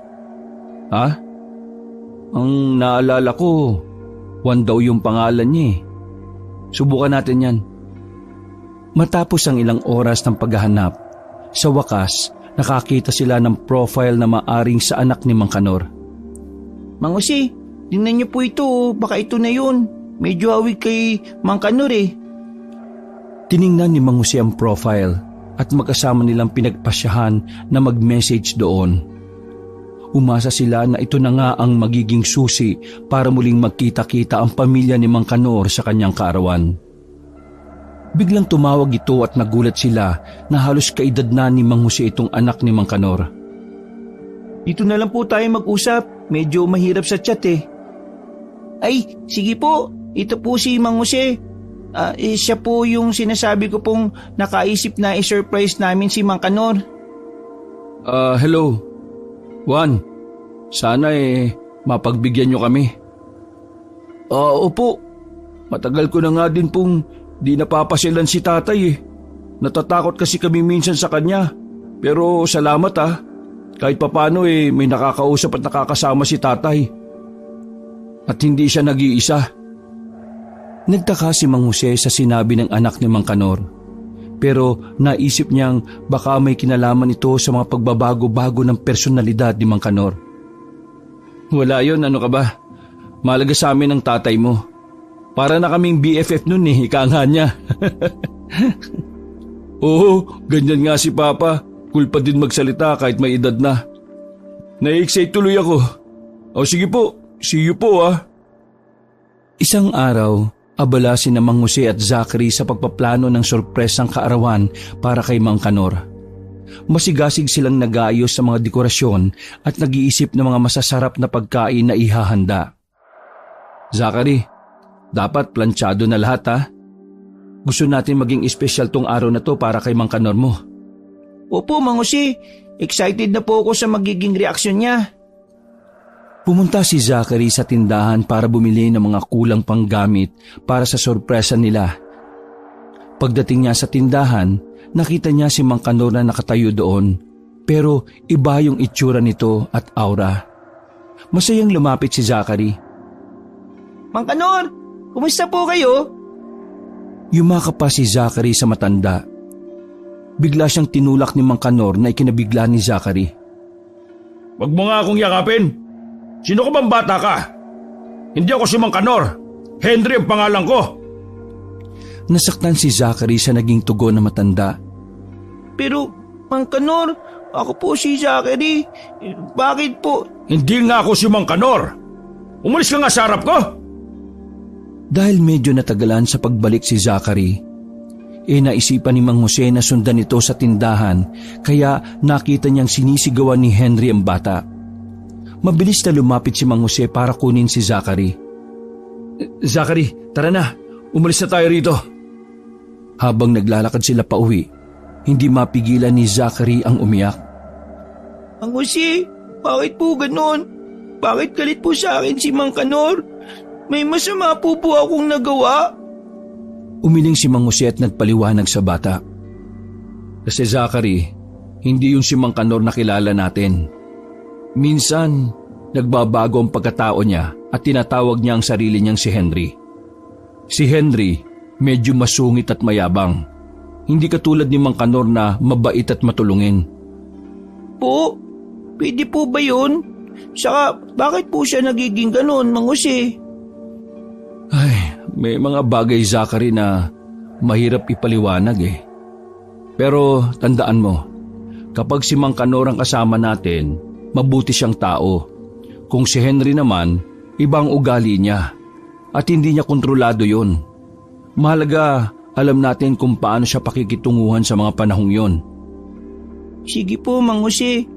S5: Ha? Ang naalala ko, Juan daw yung pangalan niya eh. Subukan natin yan.
S2: Matapos ang ilang oras ng paghahanap, sa wakas nakakita sila ng profile na maaring sa anak ni Mang Kanor.
S4: Mang Jose, tingnan niyo po ito, baka ito na yun. Medyo hawig kay Mang Kanor eh.
S2: Tiningnan ni Mang Jose ang profile at magkasama nilang pinagpasyahan na mag-message doon. Umasa sila na ito na nga ang magiging susi para muling magkita-kita ang pamilya ni Mang Kanor sa kanyang kaarawan. Biglang tumawag ito at nagulat sila na halos kaedad na ni Mang Jose itong anak ni Mang Kanor.
S4: Dito na lang po tayo mag-usap, medyo mahirap sa chat eh. Ay, sige po, ito po si Mang Jose. Siya po yung sinasabi ko pong nakaisip na i-surprise namin si Mang Kanor.
S2: Hello. Juan, sana mapagbigyan nyo kami. Opo. Matagal ko na nga din pong di napapasyalan si tatay eh. Natatakot kasi kami minsan sa kanya. Pero salamat kahit papano may nakakausap at nakakasama si tatay. At hindi siya nag-iisa. Nagtaka si Mang Jose sa sinabi ng anak ni Mang Kanor. Pero naisip niyang baka may kinalaman ito sa mga pagbabago-bago ng personalidad ni Mang Kanor. Wala yon, ano ka ba? Malaga sa amin ang tatay mo. Para na kaming BFF nun ika nga niya. Oo, ganyan nga si Papa. Cool pa din magsalita kahit may edad na. Na-excite tuloy ako. O sige po, see you po Isang araw, abala si Mang Jose at Zachary sa pagpaplano ng sorpresang kaarawan para kay Mang Kanor. Masigasig silang nag-aayos sa mga dekorasyon at nag-iisip ng mga masasarap na pagkain na ihahanda. Zachary, dapat planchado na lahat Gusto natin maging espesyal tong araw na to para kay Mang Kanor mo.
S4: Opo, Mang Jose. Excited na po ako sa magiging reaksyon niya.
S2: Pumunta si Zachary sa tindahan para bumili ng mga kulang pang gamit para sa sorpresa nila. Pagdating niya sa tindahan, nakita niya si Mang Kanor na nakatayo doon. Pero iba yung itsura nito at aura. Masayang lumapit si Zachary.
S4: Mang Kanor, kumusta po kayo?
S2: Yumakap pa si Zachary sa matanda. Bigla siyang tinulak ni Mang Kanor na ikinabigla ni Zachary.
S5: Wag mo nga akong yakapin. Sino ka bang bata ka? Hindi ako si Mang Kanor. Henry ang pangalan ko.
S2: Nasaktan si Zachary sa naging tugon ng matanda.
S4: Pero, Mang Kanor, ako po si Zachary. Bakit po?
S5: Hindi nga ako si Mang Kanor. Umalis ka nga sa harap ko.
S2: Dahil medyo natagalan sa pagbalik si Zachary, naisipan ni Mang Jose na sundan ito sa tindahan kaya nakita niyang sinisigawan ni Henry ang bata. Mabilis na lumapit si Mang Jose para kunin si Zachary. Zachary, tara na. Umalis na tayo rito. Habang naglalakad sila pauwi, hindi mapigilan ni Zachary ang umiyak.
S4: Mang Jose, bakit po ganon? Bakit galit po sa akin si Mang Kanor? May masama po akong nagawa?
S2: Umiling si Mang Jose at nagpaliwanag sa bata. Kasi Zachary, hindi yun si Mang Kanor na kilala natin. Minsan, nagbabago ang pagkatao niya at tinatawag niya ang sarili niyang si Henry. Si Henry, medyo masungit at mayabang. Hindi katulad ni Mang Kanor na mabait at matulungin.
S4: Po, pwede po ba yun? Saka, bakit po siya nagiging ganon, Mang Jose?
S2: Ay, may mga bagay, Zachary, na mahirap ipaliwanag Pero tandaan mo, kapag si Mang Kanor ang kasama natin, mabuti siyang tao. Kung si Henry naman, ibang ugali niya. At hindi niya kontrolado yun. Mahalaga, alam natin kung paano siya pakikitunguhan sa mga panahong yon.
S4: Sige po, Mang Jose.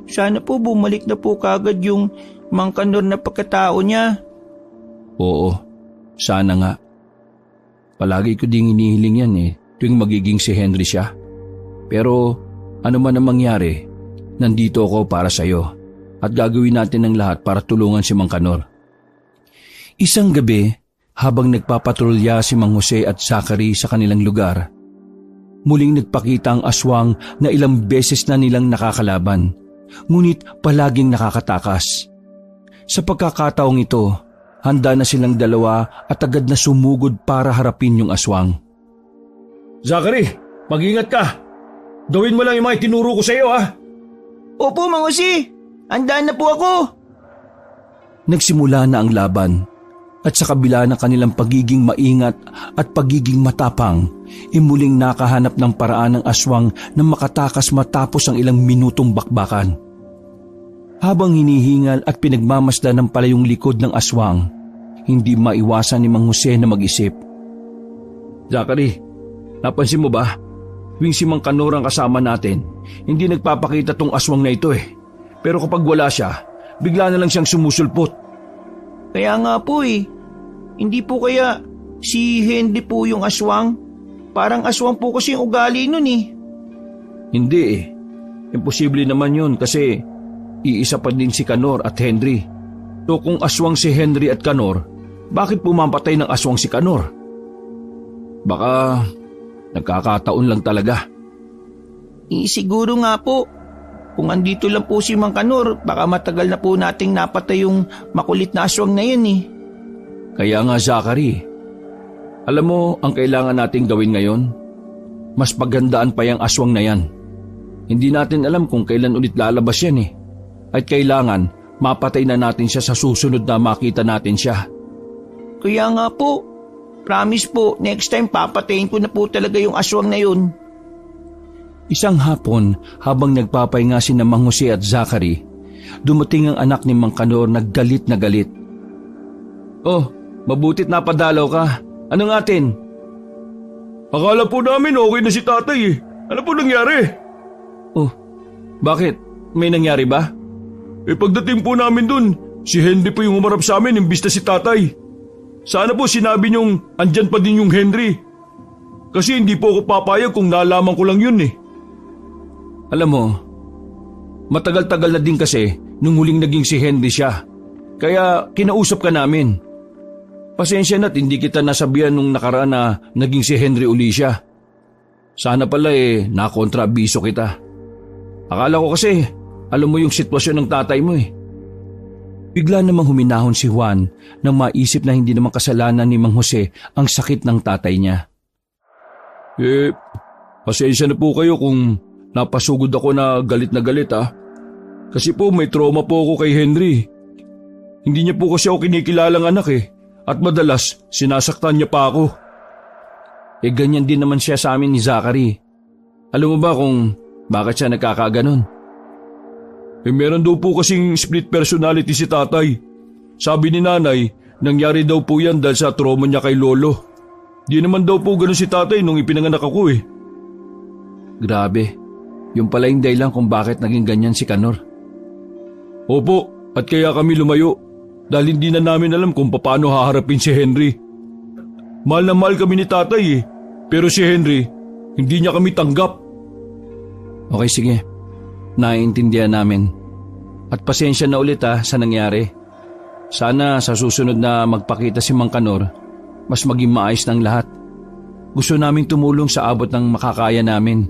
S4: Sana po bumalik na po kagad yung Mang Kanor na pagkatao niya.
S2: Oo, sana nga. Palagi ko ding inihiling yan tuwing magiging si Henry siya. Pero ano man ang mangyari, nandito ako para sa'yo at gagawin natin ang lahat para tulungan si Mang Kanor. Isang gabi, habang nagpapatrolya si Mang Jose at Zachary sa kanilang lugar, muling nagpakita ang aswang na ilang beses na nilang nakakalaban, ngunit palaging nakakatakas. Sa pagkakataong ito, handa na silang dalawa at agad na sumugod para harapin yung aswang.
S5: Zachary, mag-ingat ka. Gawin mo lang yung mga itinuro ko sa iyo
S4: Opo, Mang Jose. Handaan na po ako.
S2: Nagsimula na ang laban at sa kabila ng kanilang pagiging maingat at pagiging matapang, muling nakahanap ng paraan ng aswang na makatakas matapos ang ilang minutong bakbakan. Habang hinihingal at pinagmamasdan ng palayong likod ng aswang, hindi maiwasan ni Mang Jose na mag-isip.
S5: Zachary, napansin mo ba? Tuwing si Mang Kanor ang kasama natin, hindi nagpapakita tong aswang na ito eh. Pero kapag wala siya, bigla na lang siyang sumusulpot.
S3: Kaya nga po eh. Hindi po kaya si Henry po yung aswang? Parang aswang po kasi yung ugali nun eh.
S5: Hindi eh. Imposible naman yun kasi iisa pa din si Kanor at Henry. So kung aswang si Henry at Kanor, bakit pumamatay ng aswang si Kanor? Baka nagkakataon lang talaga.
S3: Siguro nga po. Kung andito lang po si Mang Kanor, baka matagal na po nating napatay yung makulit na aswang na yun eh.
S5: Kaya nga Zachary, alam mo ang kailangan nating gawin ngayon? Mas paghandaan pa yung aswang na yan. Hindi natin alam kung kailan ulit lalabas yan eh. At kailangan mapatay na natin siya sa susunod na makita natin siya.
S3: Kaya nga po, promise po, next time papatayin ko na po talaga yung aswang na yun.
S2: Isang hapon, habang nagpapahinga si Mang Jose at Zachary, dumating ang anak ni Mang Kanor na galit na galit.
S5: Oh, mabutit napadalaw ka. Ano atin? Akala po namin okay na si tatay eh. Ano po nangyari?
S2: Oh,
S5: Bakit? May nangyari ba? Pagdating po namin dun, si Henry po yung umarap sa amin imbis na si tatay. Sana po sinabi niyong andyan pa din yung Henry. Kasi hindi po ako papayag kung nalaman ko lang yun eh.
S2: alam mo, matagal-tagal na din kasi nung huling naging si Henry siya. Kaya kinausap ka namin. Pasensya na't hindi kita nasabihan nung nakaraan na naging si Henry uli siya. Sana pala nakontrabiso kita. Akala ko kasi alam mo yung sitwasyon ng tatay mo eh. Bigla namang huminahon si Juan nang maisip na hindi naman kasalanan ni Mang Jose ang sakit ng tatay niya.
S5: Pasensya na po kayo kung napasugod ako na galit ah. Kasi po may trauma po ako kay Henry. Hindi niya po kasi ako kinikilalang anak eh. At madalas sinasaktan niya pa ako.
S2: Ganyan din naman siya sa amin ni Zachary. Alam mo ba kung bakit siya nagkakaganon?
S5: Meron daw po kasing split personality si tatay. Sabi ni nanay, nangyari daw po yan dahil sa trauma niya kay lolo. Di naman daw po ganun si tatay nung ipinanganak ako eh.
S2: Grabe, yung pala yung dahilan kung bakit naging ganyan si Kanor.
S5: Opo, at kaya kami lumayo. Dahil hindi na namin alam kung paano haharapin si Henry. Mahal na mahal kami ni tatay eh. Pero si Henry, hindi niya kami tanggap.
S2: Okay, sige. Naiintindihan namin. At pasensya na ulit sa nangyari. Sana sa susunod na magpakita si Mang Kanor, mas maging maayos ng lahat. Gusto naming tumulong sa abot ng makakaya namin.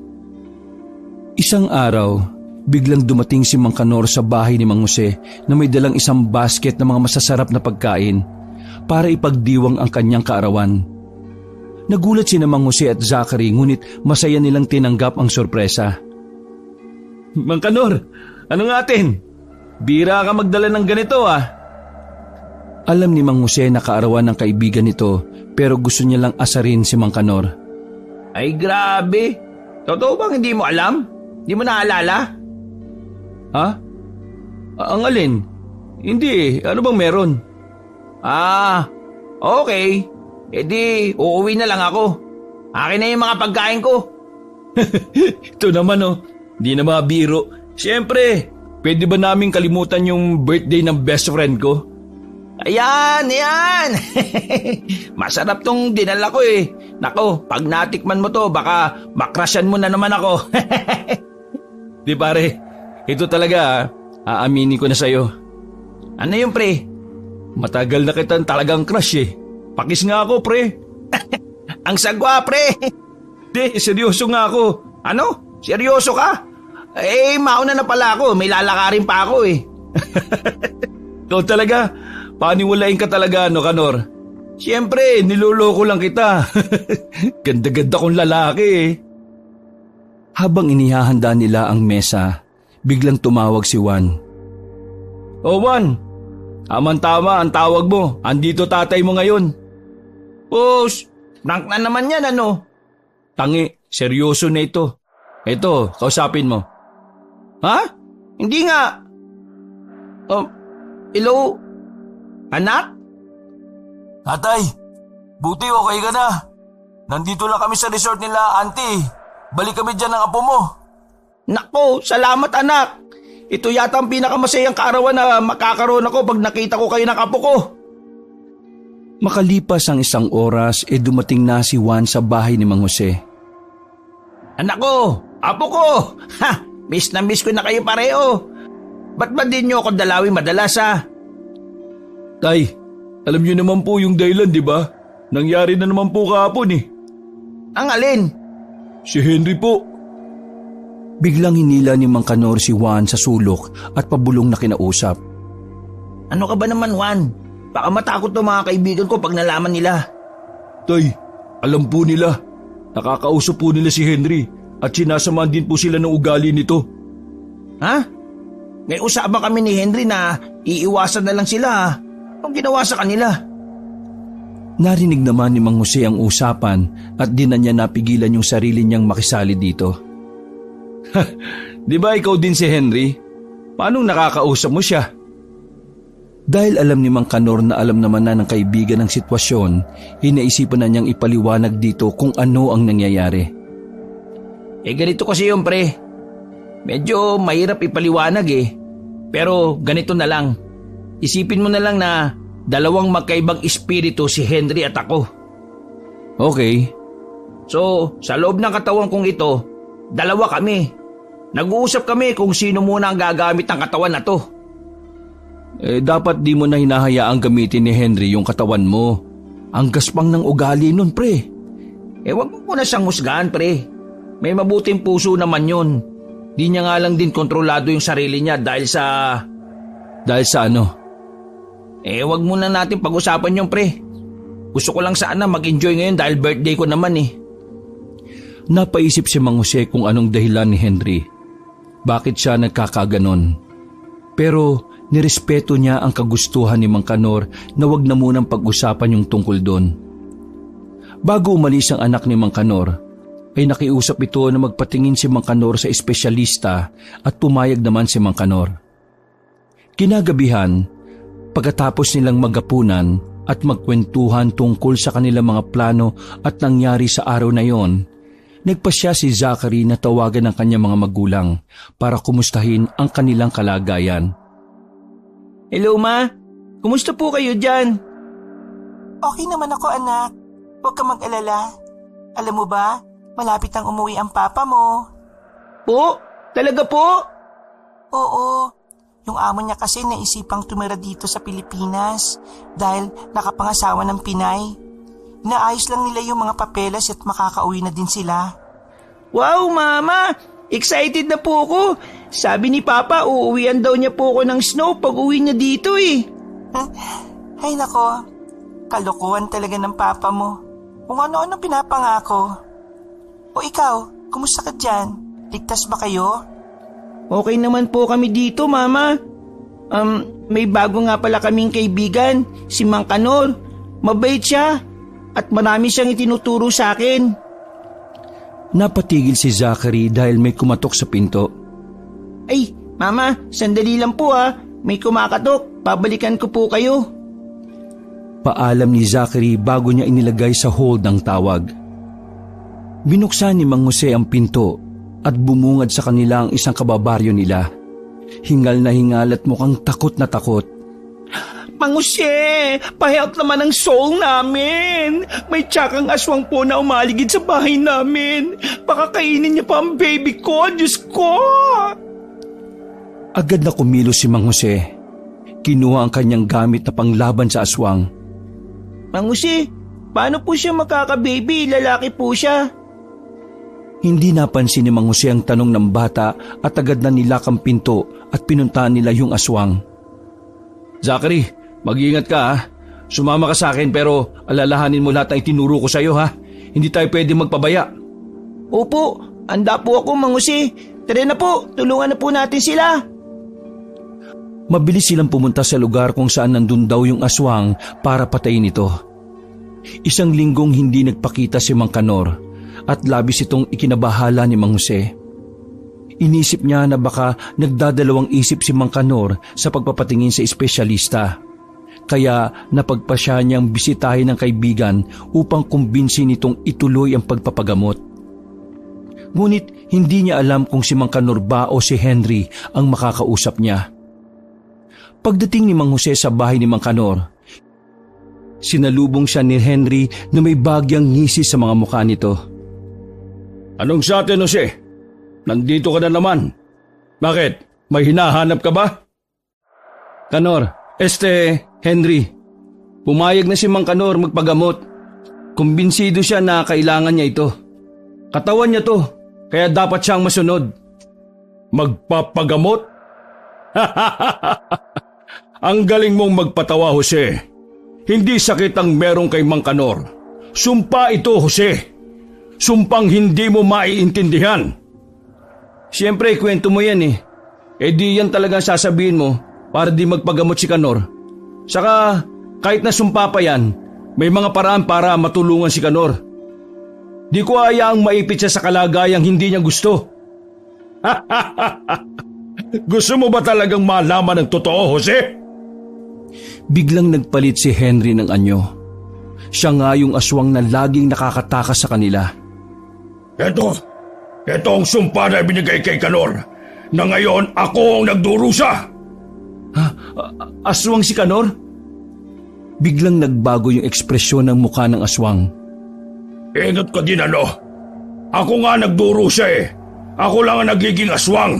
S2: Isang araw, biglang dumating si Mang Kanor sa bahay ni Mang Jose na may dalang isang basket ng mga masasarap na pagkain para ipagdiwang ang kanyang kaarawan. Nagulat si Mang Jose at Zachary ngunit masaya nilang tinanggap ang sorpresa.
S5: Mang Kanor, ano nga atin? Bira ka magdala ng ganito ah.
S2: Alam ni Mang Jose na kaarawan ng kaibigan nito pero gusto niya lang asarin si Mang Kanor.
S3: Ay grabe. Totoo bang hindi mo alam? Hindi mo naalala?
S5: Ha? Ang alin? Hindi eh. Ano bang meron?
S3: Okay. Di uuwi na lang ako. Akin na yung mga pagkain ko.
S5: Ito naman oh. Di na mga biro. Siyempre, pwede ba namin kalimutan yung birthday ng best friend ko?
S3: Ayan! Masarap tong dinala ko eh. Nako, pag natikman mo to, baka makrasyan mo na naman ako.
S5: Di pare, ito talaga aaminin ko na sa'yo.
S3: Ano yun pre?
S5: Matagal na kitang talagang crush eh. Pakis nga ako pre.
S3: Ang sagwa pre!
S5: Di, seryoso nga ako.
S3: Ano? Seryoso ka? Mauna na pala ako. May lalakarin pa ako eh.
S5: Ikaw talaga, paniwalain ka talaga no Kanor. Siyempre, niloloko lang kita. Ganda-ganda kong lalaki eh.
S2: Habang inihahanda nila ang mesa, biglang tumawag si Juan.
S5: Oh Juan, Tama, ang tawag mo. Andito tatay mo ngayon.
S3: Boss, prank na naman yan ano?
S5: Tangi, seryoso na ito. Ito, kausapin mo.
S3: Ha? Hindi nga. Hello? Anak?
S7: Tatay, buti okay ka na. Nandito lang kami sa resort nila, auntie. Balik kami dyan ng apo mo.
S3: Nako, salamat anak. Ito yata ang pinakamasayang kaarawan na makakaroon ako pag nakita ko kayo ng apo ko.
S2: Makalipas ang isang oras, dumating na si Juan sa bahay ni Mang Jose.
S3: Anak ko, apo ko. Ha, miss na miss ko na kayo pareho. Ba't ba din nyo ako dalawin madalas ha?
S5: Tay, alam niyo naman po yung dahilan, di ba? Nangyari na naman po kahapon eh.
S3: Ang alin?
S5: Si Henry po.
S2: Biglang hinila ni Mang Kanor si Juan sa sulok at pabulong na kinausap.
S3: Ano ka ba naman Juan? Baka matakot ng mga kaibigan ko pag nalaman nila.
S5: Tay, alam po nila. Nakakausap po nila si Henry at sinasamahan din po sila ng ugali nito.
S3: Ha? May usapan kami ni Henry na iiwasan na lang sila ha. Anong ginawa sa kanila?
S2: Narinig naman ni Mang Jose ang usapan at di na niya napigilan yung sarili niyang makisali dito.
S5: Di ba ikaw din si Henry? Paano nakakausap mo siya?
S2: Dahil alam ni Mang Kanor na alam naman na ng kaibigan ng sitwasyon, inaisipan na niyang ipaliwanag dito kung ano ang nangyayari.
S3: Ganito kasi yun pre. Medyo mahirap ipaliwanag Pero ganito na lang. Isipin mo na lang na dalawang magkaibang espiritu si Henry at ako.
S2: Okay.
S3: So, sa loob ng katawan kong ito, dalawa kami. Nag-uusap kami kung sino muna ang gagamit ng katawan na to.
S2: Dapat di mo na hinahayaang gamitin ni Henry yung katawan mo. Ang gaspang ng ugali nun, pre.
S3: Wag mo muna siyang husgahan, pre. May mabuting puso naman yun. Di niya nga lang din kontrolado yung sarili niya dahil sa...
S2: Dahil sa ano?
S3: Wag muna natin pag-usapan yung pre. Gusto ko lang sana mag-enjoy ngayon dahil birthday ko naman
S2: Napaisip si Mang Jose kung anong dahilan ni Henry. Bakit siya nagkakaganon? Pero nirespeto niya ang kagustuhan ni Mang Kanor na wag na munang pag-usapan yung tungkol doon. Bago umalis ang anak ni Mang Kanor, ay nakiusap ito na magpatingin si Mang Kanor sa espesyalista at pumayag naman si Mang Kanor. Kinagabihan, pagkatapos nilang maghapunan at magkwentuhan tungkol sa kanilang mga plano at nangyari sa araw na yon, nagpasya si Zachary na tawagan ng kanyang mga magulang para kumustahin ang kanilang kalagayan.
S3: Hello ma, kumusta po kayo dyan?
S6: Okay naman ako anak. Huwag ka mag-alala. Alam mo ba, malapit ang umuwi ang papa mo.
S3: Po? Talaga po?
S6: Oo. Yung amo niya kasi naisipang tumira dito sa Pilipinas dahil nakapangasawa ng Pinay. Naayos lang nila yung mga papeles at makakauwi na din sila.
S4: Wow, Mama! Excited na po ako. Sabi ni Papa, uuwian daw niya po ako ng snow pag uwi niya dito
S6: Ay nako, kalokohan talaga ng papa mo. Kung ano-ano pinapangako. O ikaw, kumusta ka dyan? Ligtas ba kayo?
S4: Okay naman po kami dito, Mama. May bago nga pala kaming kaibigan, si Mang Kanor. Mabait siya at marami siyang itinuturo sa akin.
S2: Napatigil si Zachary dahil may kumatok sa pinto.
S4: Ay, Mama, sandali lang po May kumakatok, babalikan ko po kayo.
S2: Paalam ni Zachary bago niya inilagay sa hold ang tawag. Binuksan ni Mang Jose ang pinto at bumungad sa kanila ang isang kababaryo nila. Hingal na hingal at mukhang takot na takot.
S4: Mang Jose, pa-help naman ang soul namin. May tsakang aswang po na umaligid sa bahay namin. Baka kainin niya pa ang baby ko, Diyos ko!
S2: Agad na kumilos si Mang Jose. Kinuha ang kanyang gamit na panglaban sa aswang.
S4: Mang Jose, paano po siya makaka-baby? Lalaki po siya.
S2: Hindi napansin ni Mang Jose ang tanong ng bata at agad na nilak ang pinto at pinuntahan nila yung aswang.
S5: Zachary, mag-iingat ka ha. Sumama ka sa akin pero alalahanin mo lahat na itinuro ko sa iyo ha. Hindi tayo pwede magpabaya.
S4: Opo, anda po ako Mang Jose. Tara na po, tulungan na po natin sila.
S2: Mabilis silang pumunta sa lugar kung saan nandun daw yung aswang para patayin ito. Isang linggong hindi nagpakita si Mang Kanor at labis itong ikinabahala ni Mang Jose. Inisip niya na baka nagdadalawang isip si Mang Kanor sa pagpapatingin sa espesyalista. Kaya napagpasya niyang bisitahin ng kaibigan upang kumbinsin nitong ituloy ang pagpapagamot. Ngunit hindi niya alam kung si Mang Kanor ba o si Henry ang makakausap niya. Pagdating ni Mang Jose sa bahay ni Mang Kanor, sinalubong siya ni Henry na may bagyang ngisi sa mga mukha nito.
S5: Anong sa atin, Jose? Nandito ka na naman. Bakit? May hinahanap ka ba?
S2: Kanor, Henry, pumayag na si Mang Kanor magpagamot. Kumbinsido siya na kailangan niya ito. Katawan niya to, kaya dapat siyang masunod.
S5: Magpapagamot? Ang galing mong magpatawa, Jose. Hindi sakit ang meron kay Mang Kanor. Sumpa ito, Jose. Sumpang hindi mo maiintindihan.
S2: Siyempre, kwento mo yan eh. Eh di yan talagang sasabihin mo para di magpagamot si Kanor. Saka, kahit na sumpa pa yan, may mga paraan para matulungan si Kanor. Di ko hayaang maipit siya sa kalagayang hindi niya gusto.
S5: Gusto mo ba talagang malaman ang totoo, Jose?
S2: Biglang nagpalit si Henry ng anyo. Siya nga yung aswang na laging nakakatakas sa kanila.
S5: Ito ang sumpa na binigay kay Kanor na ngayon ako ang nagdurusa.
S2: Aswang si Kanor? Biglang nagbago yung ekspresyon ng mukha ng aswang.
S5: Ingat ka din ano. Ako nga nagdurusa eh. Ako lang ang nagiging aswang.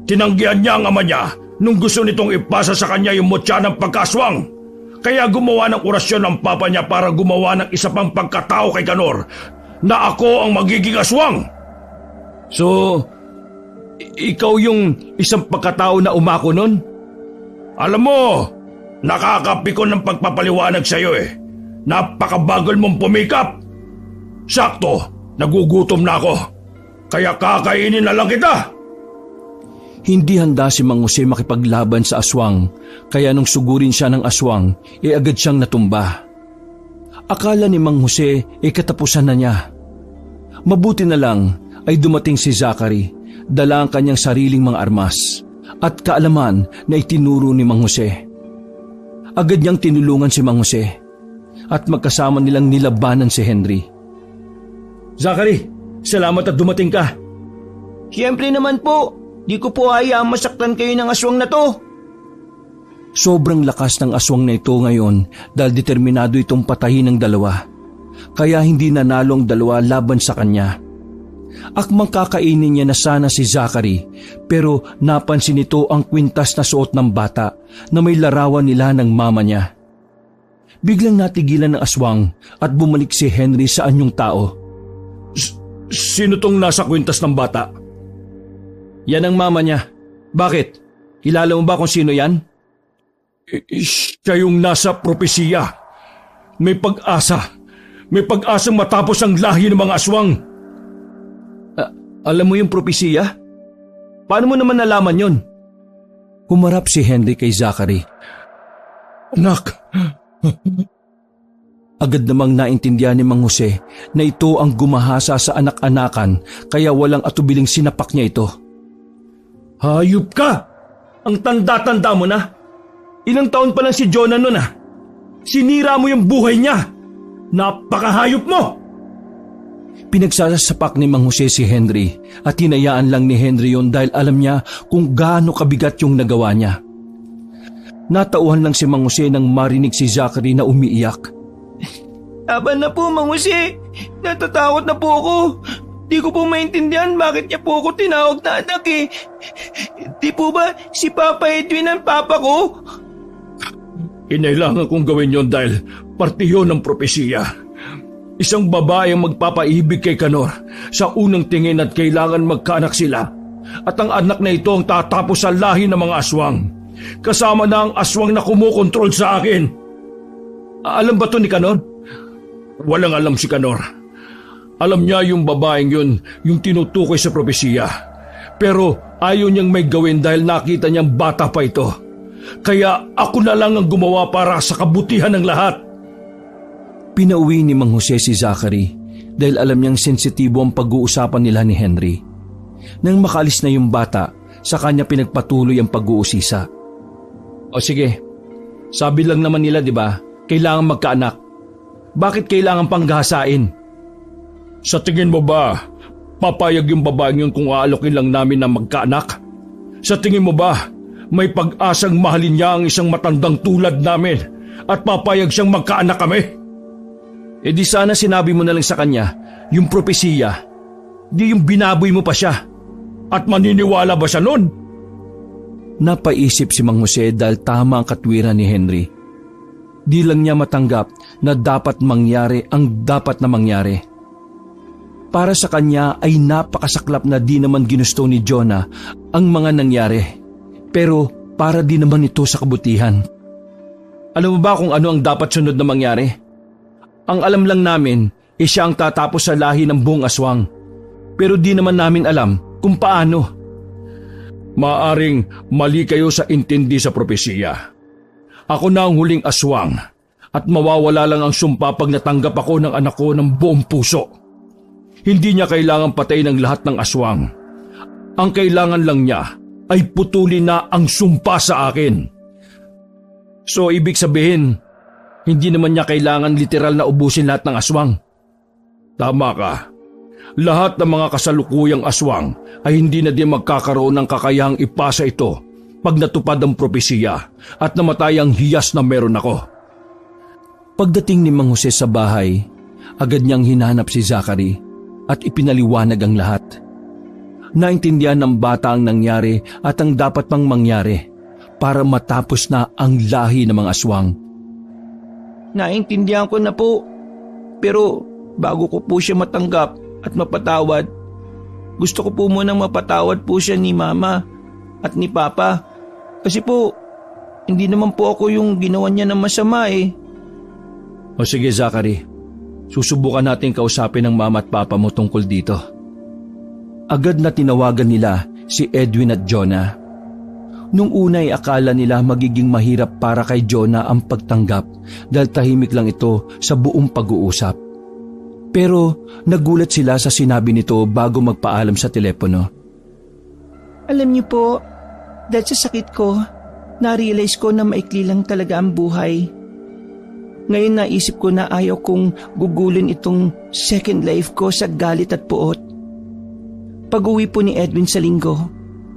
S5: Tinanggihan niya ang ama niya nung gusto nitong ipasa sa kanya yung mutya ng pagkaswang. Kaya gumawa ng orasyon ng papa niya para gumawa ng isa pang pagkatao kay Kanor na ako ang magiging aswang.
S2: So, ikaw yung isang pagkatao na umako nun?
S5: Alam mo, nakakapikon ng pagpapaliwanag sa iyo eh. Napakabagal mong pumikap. Sakto, nagugutom na ako. Kaya kakainin na lang kita.
S2: Hindi handa si Mang Jose makipaglaban sa aswang, kaya nung sugurin siya ng aswang, agad siyang natumba. Akala ni Mang Jose katapusan na niya. Mabuti na lang ay dumating si Zachary, dala ang kanyang sariling mga armas at kaalaman na itinuro ni Mang Jose. Agad niyang tinulungan si Mang Jose at magkasama nilang nilabanan si Henry.
S5: Zachary, salamat at dumating ka.
S4: Siyempre naman po, di ko po hayaang masaktan kayo ng aswang na to.
S2: Sobrang lakas ng aswang na ito ngayon dahil determinado itong patayin ng dalawa. Kaya hindi nanalo ang dalawa laban sa kanya. Akmang kakainin niya na sana si Zachary, pero napansin nito ang kwintas na suot ng bata na may larawan nila ng mama niya. Biglang natigilan ng aswang at bumalik si Henry sa anyong tao.
S5: Sino tong nasa kwintas ng bata?
S2: Yan ang mama niya. Bakit? Kilala mo ba kung sino yan?
S5: Siya yung nasa propesiya. May pag-asa. May pag-asang matapos ang lahi ng mga aswang.
S2: Alam mo yung propesiya? Paano mo naman nalaman yon? Humarap si Henry kay Zachary.
S5: Anak.
S2: Agad namang naintindihan ni Mang Jose na ito ang gumahasa sa anak-anakan kaya walang atubiling sinapak niya ito.
S5: Hayop ka! Ang tanda-tanda mo na. Ilang taon pa lang si Jonah nun ah. Sinira mo yung buhay niya. Napakahayop mo!
S2: Pinagsasapak ni Mang Jose si Henry at hinayaan lang ni Henry yon dahil alam niya kung gaano kabigat yung nagawa niya. Natauhan lang si Mang Jose nang marinig si Zachary na umiiyak.
S4: Laban na po, Mang Jose. Natatakot na po ako. Di ko po maintindihan bakit niya po ako tinawag na anak eh. Di po ba si Papa Edwin ang papa ko?
S5: Kinailangan kong gawin yon dahil parte yun ng propesiya. Isang babae ang magpapaibig kay Kanor sa unang tingin at kailangan magkaanak sila. At ang anak na ito ang tatapos sa lahi ng mga aswang. Kasama na ang aswang na kumukontrol sa akin.
S2: Alam ba to ni Kanor?
S5: Walang alam si Kanor. Alam niya yung babaeng yun, yung tinutukoy sa propesiya. Pero ayaw niyang may gawin dahil nakita niyang bata pa ito. Kaya ako na lang ang gumawa para sa kabutihan ng lahat.
S2: Pinauwi ni Mang Jose si Zachary dahil alam niyang sensitibo ang pag-uusapan nila ni Henry. Nang makaalis na yung bata, sa kanya pinagpatuloy ang pag-uusisa.
S5: O sige, sabi lang naman nila, di ba, kailangan magkaanak. Bakit kailangan panggahasain? Sa tingin mo ba, papayag yung babaeng yun kung aalokin lang namin na magkaanak? Sa tingin mo ba, may pag-asang mahalin niya ang isang matandang tulad namin at papayag siyang magkaanak kami?
S2: E di sana sinabi mo na lang sa kanya yung propesiya, di yung binaboy mo pa siya.
S5: At maniniwala ba siya nun?
S2: Napaisip si Mang Jose dahil tama ang katwiran ni Henry. Di lang niya matanggap na dapat mangyari ang dapat na mangyari. Para sa kanya ay napakasaklap na di naman ginusto ni Jonah ang mga nangyari. Pero para di naman ito sa kabutihan.
S5: Alam mo ba kung ano ang dapat sunod na mangyari?
S2: Ang alam lang namin siya ang tatapos sa lahi ng buong aswang. Pero di naman namin alam kung paano.
S5: Maaring mali kayo sa intindi sa propesiya. Ako na ang huling aswang at mawawala lang ang sumpa pag natanggap ako ng anak ko ng buong puso. Hindi niya kailangang patayin ang lahat ng aswang. Ang kailangan lang niya ay putulin na ang sumpa sa akin.
S2: So ibig sabihin, hindi naman niya kailangan literal na ubusin lahat ng aswang.
S5: Tama ka. Lahat ng mga kasalukuyang aswang ay hindi na din magkakaroon ng kakayahang ipasa ito pag natupad ang propesiya at namatay ang hiyas na meron ako.
S2: Pagdating ni Mang Jose sa bahay, agad niyang hinanap si Zachary at ipinaliwanag ang lahat. Naintindihan ng bata ang nangyari at ang dapat pang mangyari para matapos na ang lahi ng mga aswang.
S4: Naintindihan ko na po. Pero bago ko po siya matanggap at mapatawad, gusto ko po munang mapatawad po siya ni Mama at ni Papa. Kasi po, hindi naman po ako yung ginawa niya ng masama eh.
S2: O sige Zachary, susubukan natin kausapin ng mama at papa mo tungkol dito. Agad na tinawagan nila si Edwin at Jonah. Nung una ay akala nila magiging mahirap para kay Jonah ang pagtanggap dahil tahimik lang ito sa buong pag-uusap. Pero nagulat sila sa sinabi nito bago magpaalam sa telepono.
S4: Alam niyo po, dahil sa sakit ko, na-realize ko na maikli lang talaga ang buhay. Ngayon naisip ko na ayaw kong gugulin itong second life ko sa galit at puot. Pag-uwi po ni Edwin sa linggo,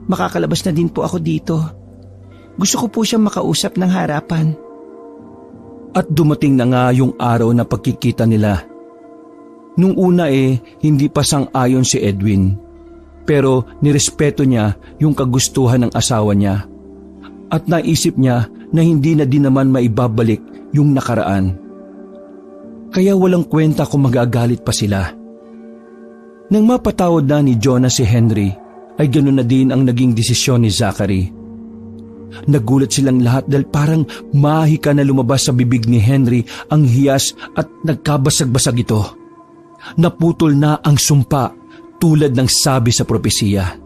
S4: makakalabas na din po ako dito. Gusto ko po siyang makausap ng harapan.
S2: At dumating na nga yung araw na pagkikita nila. Nung una hindi pa sang-ayon si Edwin. Pero nirespeto niya yung kagustuhan ng asawa niya. At naisip niya na hindi na din naman maibabalik yung nakaraan. Kaya walang kwenta kung magagalit pa sila. Nang mapatawad na ni Jonah si Henry, ay ganoon na din ang naging desisyon ni Zachary. Nagulat silang lahat dahil parang mahika na lumabas sa bibig ni Henry ang hiyas at nagkabasag-basag ito. Naputol na ang sumpa tulad ng sabi sa propesiya.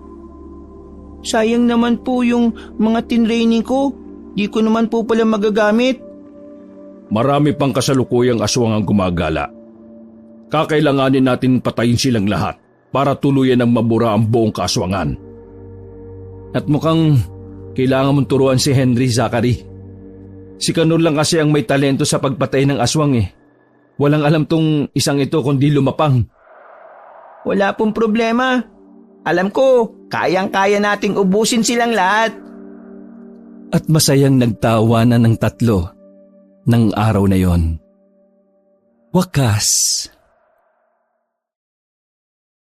S4: Sayang naman po yung mga tinraining ko. Di ko naman po pala magagamit.
S5: Marami pang kasalukuyang aswang ang gumagala. Kakailanganin natin patayin silang lahat para tuluyan ng mabura ang buong kaaswangan.
S2: At mukhang kailangan mong turuan si Henry, Zachary. Si Kanor lang kasi ang may talento sa pagpatay ng aswang eh. Walang alam tong isang ito kundi lumapang.
S4: Wala pong problema. Alam ko, kayang-kaya nating ubusin silang lahat.
S2: At masayang nagtawanan ng tatlo ng araw na yon. Wakas.